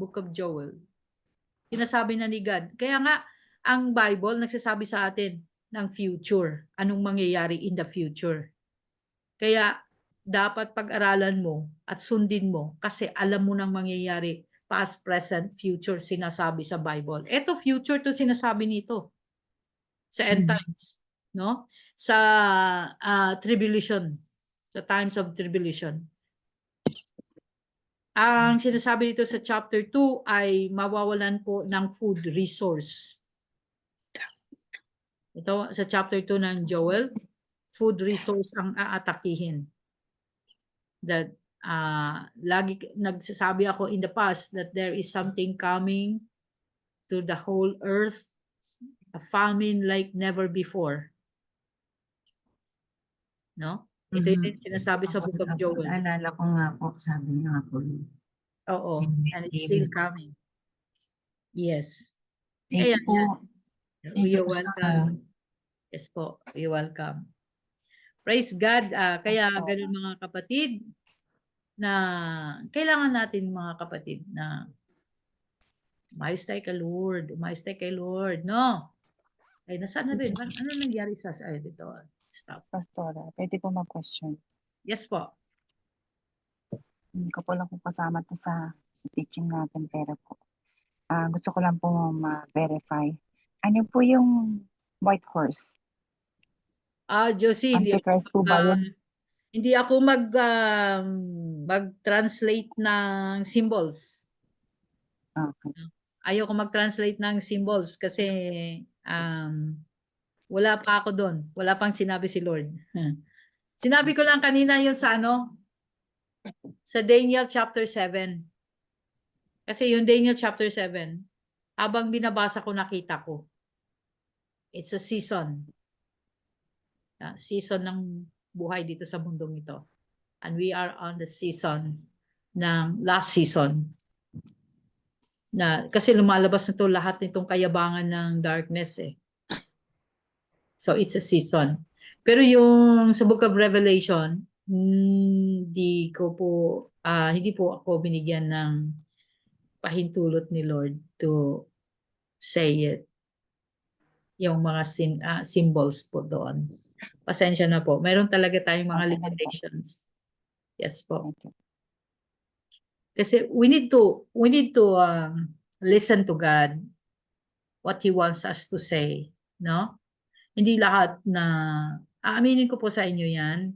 Book of Joel. Sinasabi na ni God. Kaya nga, ang Bible nagsasabi sa atin ng future. Anong mangyayari in the future. Kaya, dapat pag-aralan mo at sundin mo kasi alam mo nang mangyayari past, present, future sinasabi sa Bible. Ito future to sinasabi nito sa end times, no? Sa tribulation, sa times of tribulation. Ang sinasabi dito sa chapter 2 ay mawawalan po ng food resource. Ito sa chapter 2 ng Joel, food resource ang aatakihin. That lagi nagsasabi ako in the past that there is something coming to the whole earth, a famine like never before. No? Ito yung sinasabi sa Book of Joel. Naalala ko nga po, sabi nga po. Oo, and it's still coming. Yes. Thank you po. You're welcome. Yes po, you're welcome. Praise God. Kaya ganun mga kapatid, na kailangan natin mga kapatid na umayos tayo kay Lord. Umayos tayo kay Lord. No? Ay, nasaan na rin? Ano nangyari sa dito? Stop. Pastora, pwede po mag-question. Yes po. Hindi ko po lang po kasama to sa teaching natin, pero po. Gusto ko lang po ma-verify. Ano po yung white horse? Josie, Antichrist po ba yun? hindi ako mag-translate ng symbols. Okay. Ayoko mag-translate ng symbols kasi wala pa ako doon. Wala pang sinabi si Lord. Sinabi ko lang kanina yun sa sa Daniel chapter 7. Kasi yung Daniel chapter 7, habang binabasa ko nakita ko. It's a season. Season ng buhay dito sa mundong ito. And we are on the season ng last season. Kasi lumalabas na to lahat nitong kayabangan ng darkness eh. So it's a season. Pero yung sa Book of Revelation, hindi po ako binigyan ng pahintulot ni Lord to say it. Yung mga symbols po doon. Pasensya na po. Meron talaga tayong mga limitations. Yes po. Kasi we need to listen to God, what He wants us to say, no? Hindi lahat na aaminin ko po sa inyo yan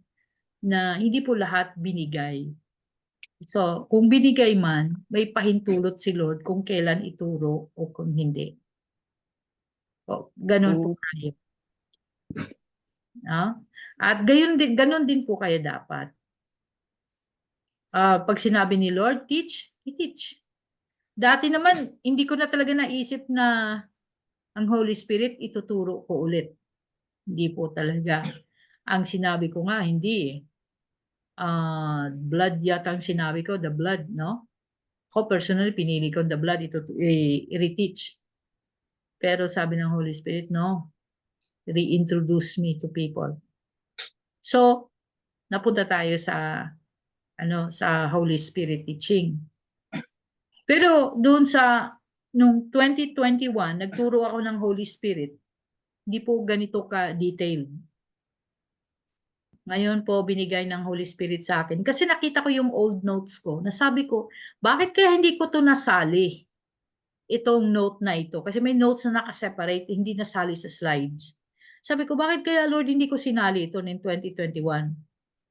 na hindi po lahat binigay. So, kung binigay man, may pahintulot si Lord kung kailan ituro o kung hindi. O, ganun po tayo. No? At ganon din po kayo dapat. Pag sinabi ni Lord, teach, i-teach. Dati naman, hindi ko na talaga naisip na ang Holy Spirit ituturo ko ulit. Hindi po talaga. Ang sinabi ko nga, hindi eh. Blood yata ang sinabi ko, the blood, no? Ako personally, pinili ko the blood, i-reteach. Pero sabi ng Holy Spirit, no, reintroduce me to people. So, napunta tayo sa Holy Spirit teaching. Pero doon nung 2021, nagturo ako ng Holy Spirit. Hindi po ganito ka-detailed. Ngayon po, binigay ng Holy Spirit sa akin. Kasi nakita ko yung old notes ko. Nasabi ko, bakit kaya hindi ko to nasali? Itong note na ito. Kasi may notes na nakaseparate, hindi nasali sa slides. Sabi ko, bakit kaya Lord hindi ko sinali ito ng 2021?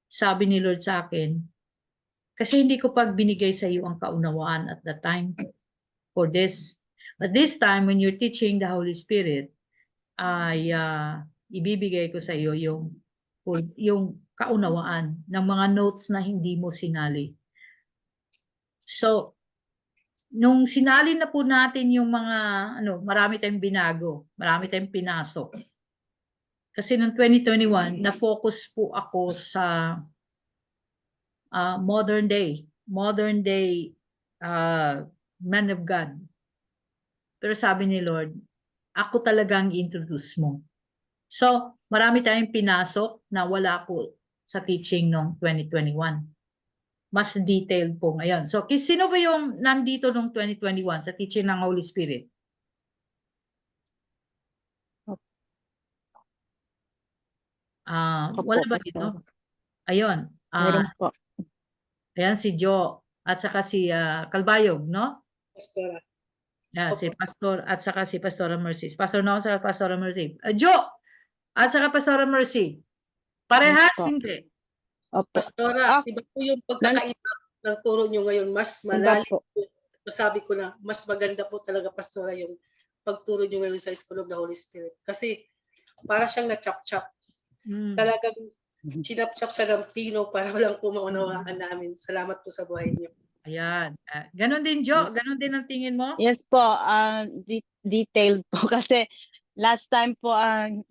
Sabi ni Lord sa akin, kasi hindi ko pag binigay sa iyo ang kaunawaan at that time for this. But this time, when you're teaching the Holy Spirit, ay ibibigay ko sa iyo yung kaunawaan ng mga notes na hindi mo sinali. So, nung sinali na po natin yung mga, marami tayong binago, marami tayong pinasok. Kasi noong 2021, na-focus po ako sa modern day man of God. Pero sabi ni Lord, ako talagang introduce mo. So, marami tayong pinasok na wala po sa teaching noong 2021. Mas detailed po ngayon. So, sino ba yung nandito noong 2021 sa teaching ng Holy Spirit? Wala ba dito? Ayun. Meron po. Ayan si Jo at saka si Calbayog, no? Pastora. Si Pastor at saka si Pastora Mercy. Pastor Noon sa Pastora Mercy. Jo at saka Pastora Mercy. Parehas, hindi? Opo. Pastora, iba po yung pagkakaiba ng turo nyo ngayon. Mas malalim po. Sabi ko na, mas maganda po talaga, Pastora, yung pagturo nyo ngayon sa School of the Holy Spirit. Kasi para siyang na-chop-chop. Talagang chinap-chop sa ng pino para lang po maunawaan namin. Salamat po sa buhay niyo. Ayan. Ganon din, Jo? Ganon din ang tingin mo? Yes po, detailed po kasi last time po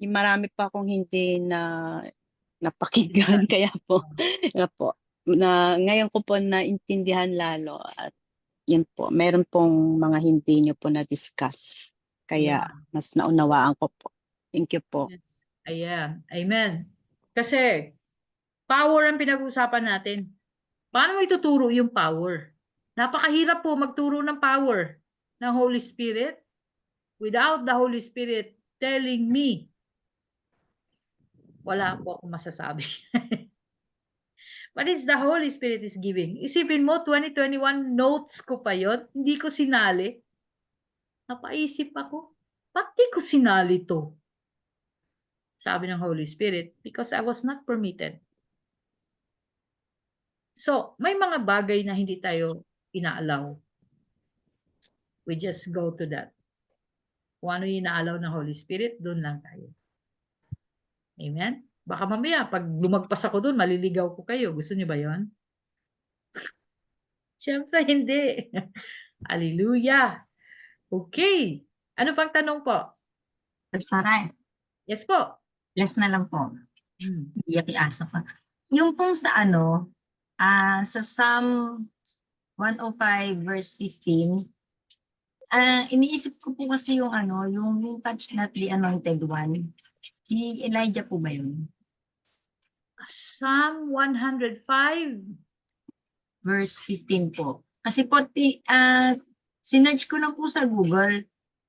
marami pa akong hindi na napakinggan kaya po ngayon ko po naintindihan lalo at yun po, meron pong mga hindi niyo po na-discuss kaya mas naunawaan ko po. Thank you po. Yes. Ayan. Amen. Kasi power ang pinag-uusapan natin. Paano mo ituturo yung power? Napakahirap po magturo ng power ng Holy Spirit without the Holy Spirit telling me. Wala po akong masasabi. But it's the Holy Spirit is giving. Isipin mo, 2021 notes ko pa yon, hindi ko sinali. Napaisip ako, ba't di ko sinali to? Sabi ng Holy Spirit, because I was not permitted. So, may mga bagay na hindi tayo inaalaw. We just go to that. Kung ano yung inaalaw ng Holy Spirit, doon lang tayo. Amen? Baka mamaya, pag lumagpas ako doon, maliligaw ko kayo. Gusto niyo ba yon? Siyempre, hindi. Hallelujah. Okay. Ano pang tanong po? Pastora, Yes po. yes na lang po. Iyak iasa pa. Yung pong sa sa Psalm 105 verse 15, iniisip ko po kasi yung yung touch not the anointed one. Si Elijah po ba yun? Psalm 105 verse 15 po. Kasi po, sinerge ko lang po sa Google.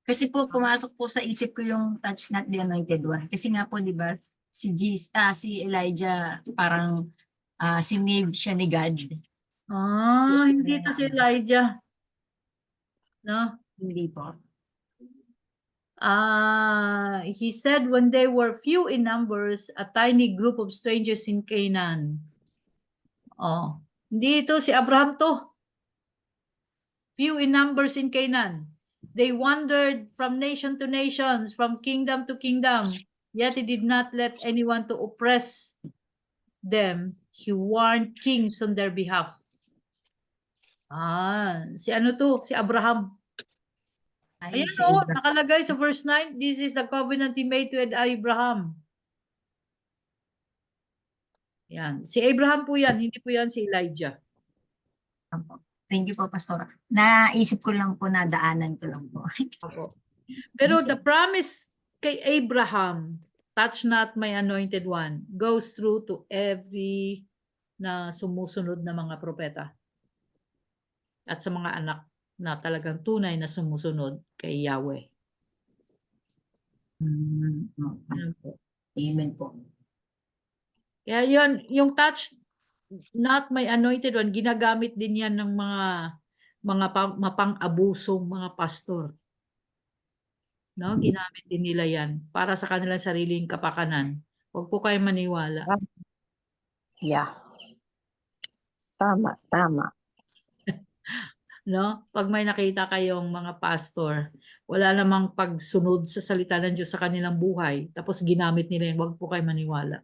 Kasi po, pumasok po sa isip ko yung touch not the anointed one. Kasi nga po, di ba, si Elijah, parang sinave siya ni God. Hindi to si Elijah. No? Hindi po. He said when they were few in numbers, a tiny group of strangers in Canaan. Hindi ito si Abraham to. Few in numbers in Canaan. They wandered from nation to nations, from kingdom to kingdom, yet he did not let anyone to oppress them. He warned kings on their behalf. Si ano to? Si Abraham. Ay, Ayan si o, Abraham. nakalagay sa verse 9, this is the covenant he made with Abraham. Yan. Si Abraham po yan, hindi po yan si Elijah. Thank you po, Pastora. Naisip ko lang po, nadaanan ko lang po. Opo. Pero the promise kay Abraham, touch not my anointed one, goes through to every na sumusunod na mga propeta. At sa mga anak na talagang tunay na sumusunod kay Yahweh. Yan po. Amen po. Kaya yun, yung touch not my anointed one, ginagamit din yan ng mga mapang-abusong mga pastor. No, ginamit din nila yan para sa kanilang sariling kapakanan. Huwag po kayo maniwala. Yeah. Tama, tama. No? Pag may nakita kayong mga pastor, wala namang pagsunod sa salita ng Diyos sa kanilang buhay, tapos ginamit nila yan, huwag po kayo maniwala.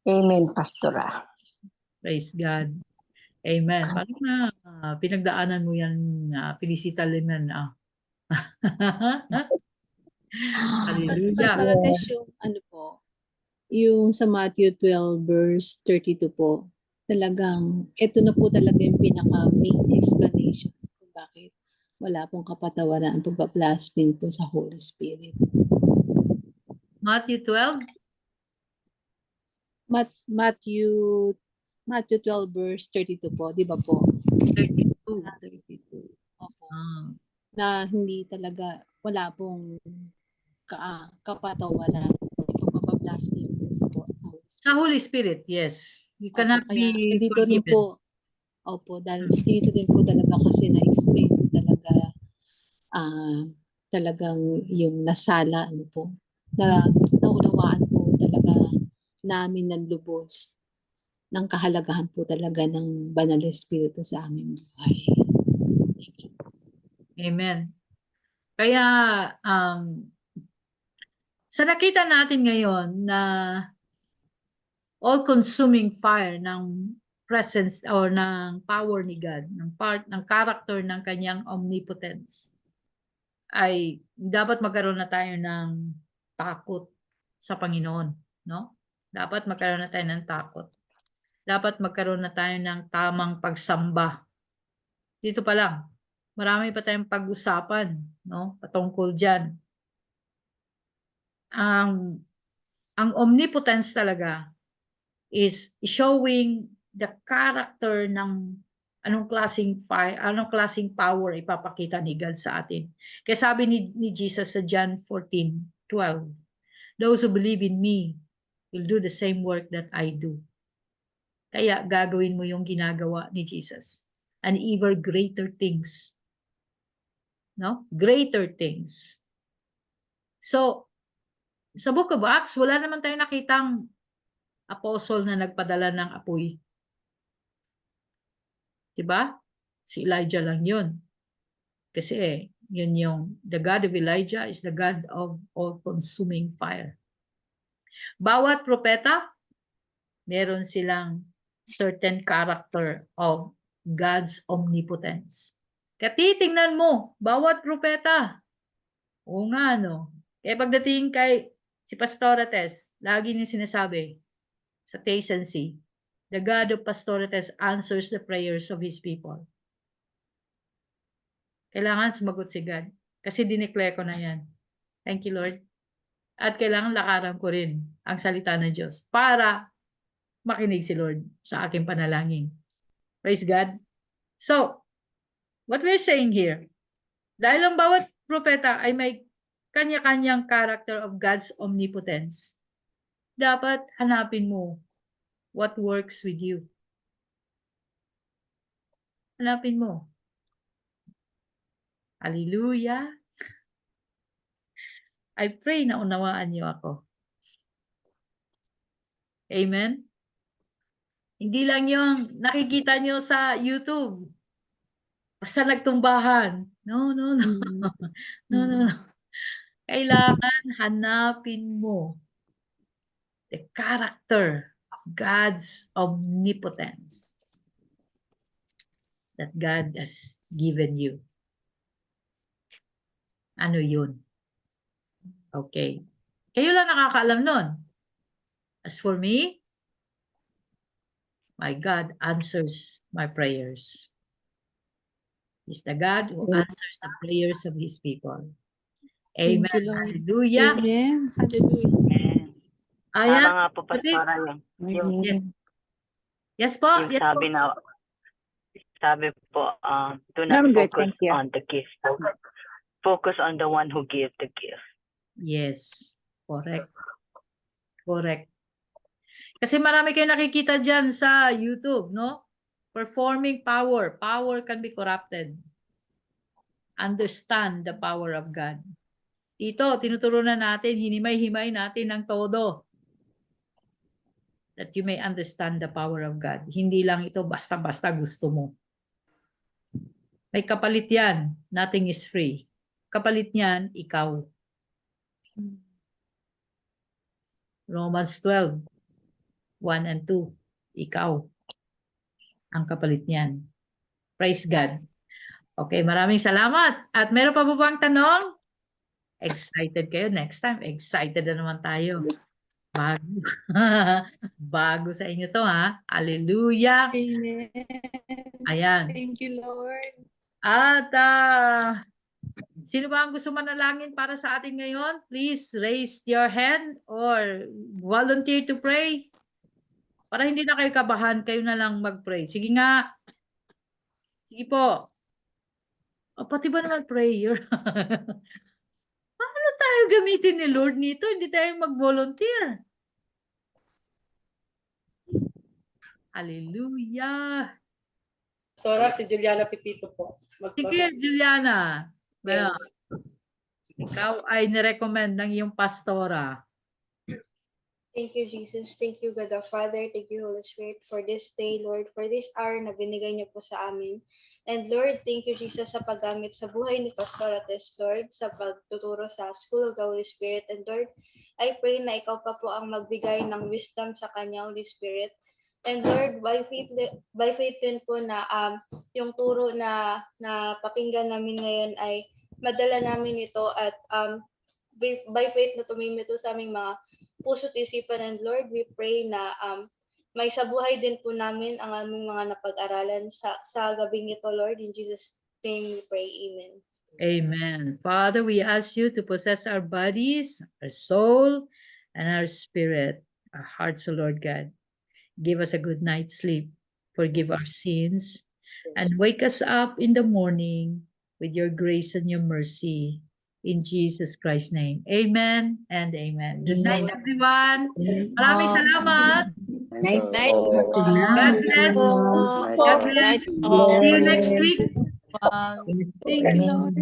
Amen, Pastora. Praise God. Amen. Parang na pinagdaanan mo yan, Felicita Linan. Hallelujah. Pastor Ates, yung ano po, yung sa Matthew 12 verse 32 po, talagang ito na po talaga yung pinaka main explanation kung bakit wala pong kapatawaran ang pagpa-blaspheme po sa Holy Spirit. Matthew 12? Matthew 12 verse 32 po, di ba po? 32. Opo. Na hindi talaga, wala pong kapatawaran yung pagpa-blaspheme po sa Holy Spirit. Sa Holy Spirit, yes. You cannot be dito rin forgiven. po, opo, dahil dito din po talaga kasi na-explain po talaga talagang yung nasala, ano po, na naunawaan po talaga namin ng lubos ng kahalagahan po talaga ng Banal na Espiritu sa aming buhay. Thank you. Amen. Kaya, sa nakita natin ngayon na all-consuming fire ng presence or ng power ni God, ng part ng character ng kanyang omnipotence, ay dapat magkaroon na tayo ng takot sa Panginoon, no? Dapat magkaroon na tayo ng takot. Dapat magkaroon na tayo ng tamang pagsamba. Dito pa lang, marami pa tayong pag-usapan, no? Patungkol diyan. Ang omnipotence talaga is showing the character ng anong klaseng fire, anong klaseng power ipapakita ni God sa atin. Kaya sabi ni Jesus sa John 14:12, those who believe in me will do the same work that I do. Kaya gagawin mo yung ginagawa ni Jesus. And even greater things. No? Greater things. So, sa Book of Acts, wala naman tayong nakitang apostle na nagpadala ng apoy. Diba? Si Elijah lang yun. Kasi yun yung, the God of Elijah is the God of all-consuming fire. Bawat propeta, meron silang certain character of God's omnipotence. Kaya titingnan mo, bawat propeta, o nga no, kaya pagdating kay si Pastor Ates, lagi niya sinasabi sa Taste and See, the God of Pastor Ates answers the prayers of His people. Kailangan sumagot si God. Kasi dineclare ko na yan. Thank you, Lord. At kailangan lakaran ko rin ang salita ng Diyos para makinig si Lord sa aking panalangin. Praise God. So, what we're saying here, dahil ang bawat propeta ay may kanya-kanyang character of God's omnipotence, dapat hanapin mo what works with you. Hanapin mo. Hallelujah. I pray na unawaan niyo ako. Amen? Hindi lang yung nakikita niyo sa YouTube. basta nagtumbahan. No, no, no. No, no, no. Kailangan hanapin mo the character of God's omnipotence that God has given you. Ano yun? Okay. Kayo lang nakakaalam nun. As for me, my God answers my prayers. He's the God who answers the prayers of His people. Amen. Thank you, Lord. Hallelujah. Amen. Hallelujah. Ayan. Tama nga po, Kapatid. Pastora, yung Yes po. yung Yes po. sabi po, do not I'm good, focus thank you. on the gift. Focus on the one who gave the gift. Yes. Correct. Correct. Kasi marami kayo nakikita dyan sa YouTube, no? Performing power. Power can be corrupted. Understand the power of God. Ito, tinuturunan natin, hinimay-himay natin ng todo. That you may understand the power of God. Hindi lang ito basta-basta gusto mo. May kapalit yan. Nothing is free. Kapalit niyan, ikaw. Romans 12, 1 and 2. Ikaw. Ang kapalit niyan. Praise God. Okay, maraming salamat. At meron pa po bang tanong? Excited kayo? Next time, excited na naman tayo. Bago. Bago sa inyo to, ha? Hallelujah. Amen. Ayan. Thank you, Lord. At sino ba ang gusto manalangin para sa atin ngayon? Please raise your hand or volunteer to pray. Para hindi na kayo kabahan, kayo na lang mag-pray. Sige nga. Sige po. O, pati ba naman prayer? Paano tayo gamitin ni Lord nito? Hindi tayo mag-volunteer. Hallelujah. Pastora, si Juliana Pipito po. Sige, Juliana. Well, Yes. ikaw ay nirecommend ng iyong pastora. Thank you, Jesus. Thank you, God the Father. Thank you, Holy Spirit, for this day, Lord, for this hour na binigay niyo po sa amin. And Lord, thank you, Jesus, sa paggamit sa buhay ni Pastor Ates, Lord, sa pagtuturo sa School of the Holy Spirit. And Lord, I pray na ikaw pa po ang magbigay ng wisdom sa kanya, Holy Spirit. And Lord, by faith din po na yung turo na pakinggan namin ngayon ay madala namin ito at by faith na tumimito sa aming mga puso't isipan. And Lord, we pray na may sabuhay din po namin ang aming mga napag-aralan sa gabing ito, Lord. In Jesus' name we pray. Amen. Amen. Father, we ask you to possess our bodies, our soul, and our spirit, our hearts, O Lord God. Give us a good night's sleep. Forgive our sins. And wake us up in the morning with your grace and your mercy. In Jesus Christ's name. Amen and amen. Good night, everyone. Maraming salamat. Night. God bless. God bless. See you next week. Thank you, Lord.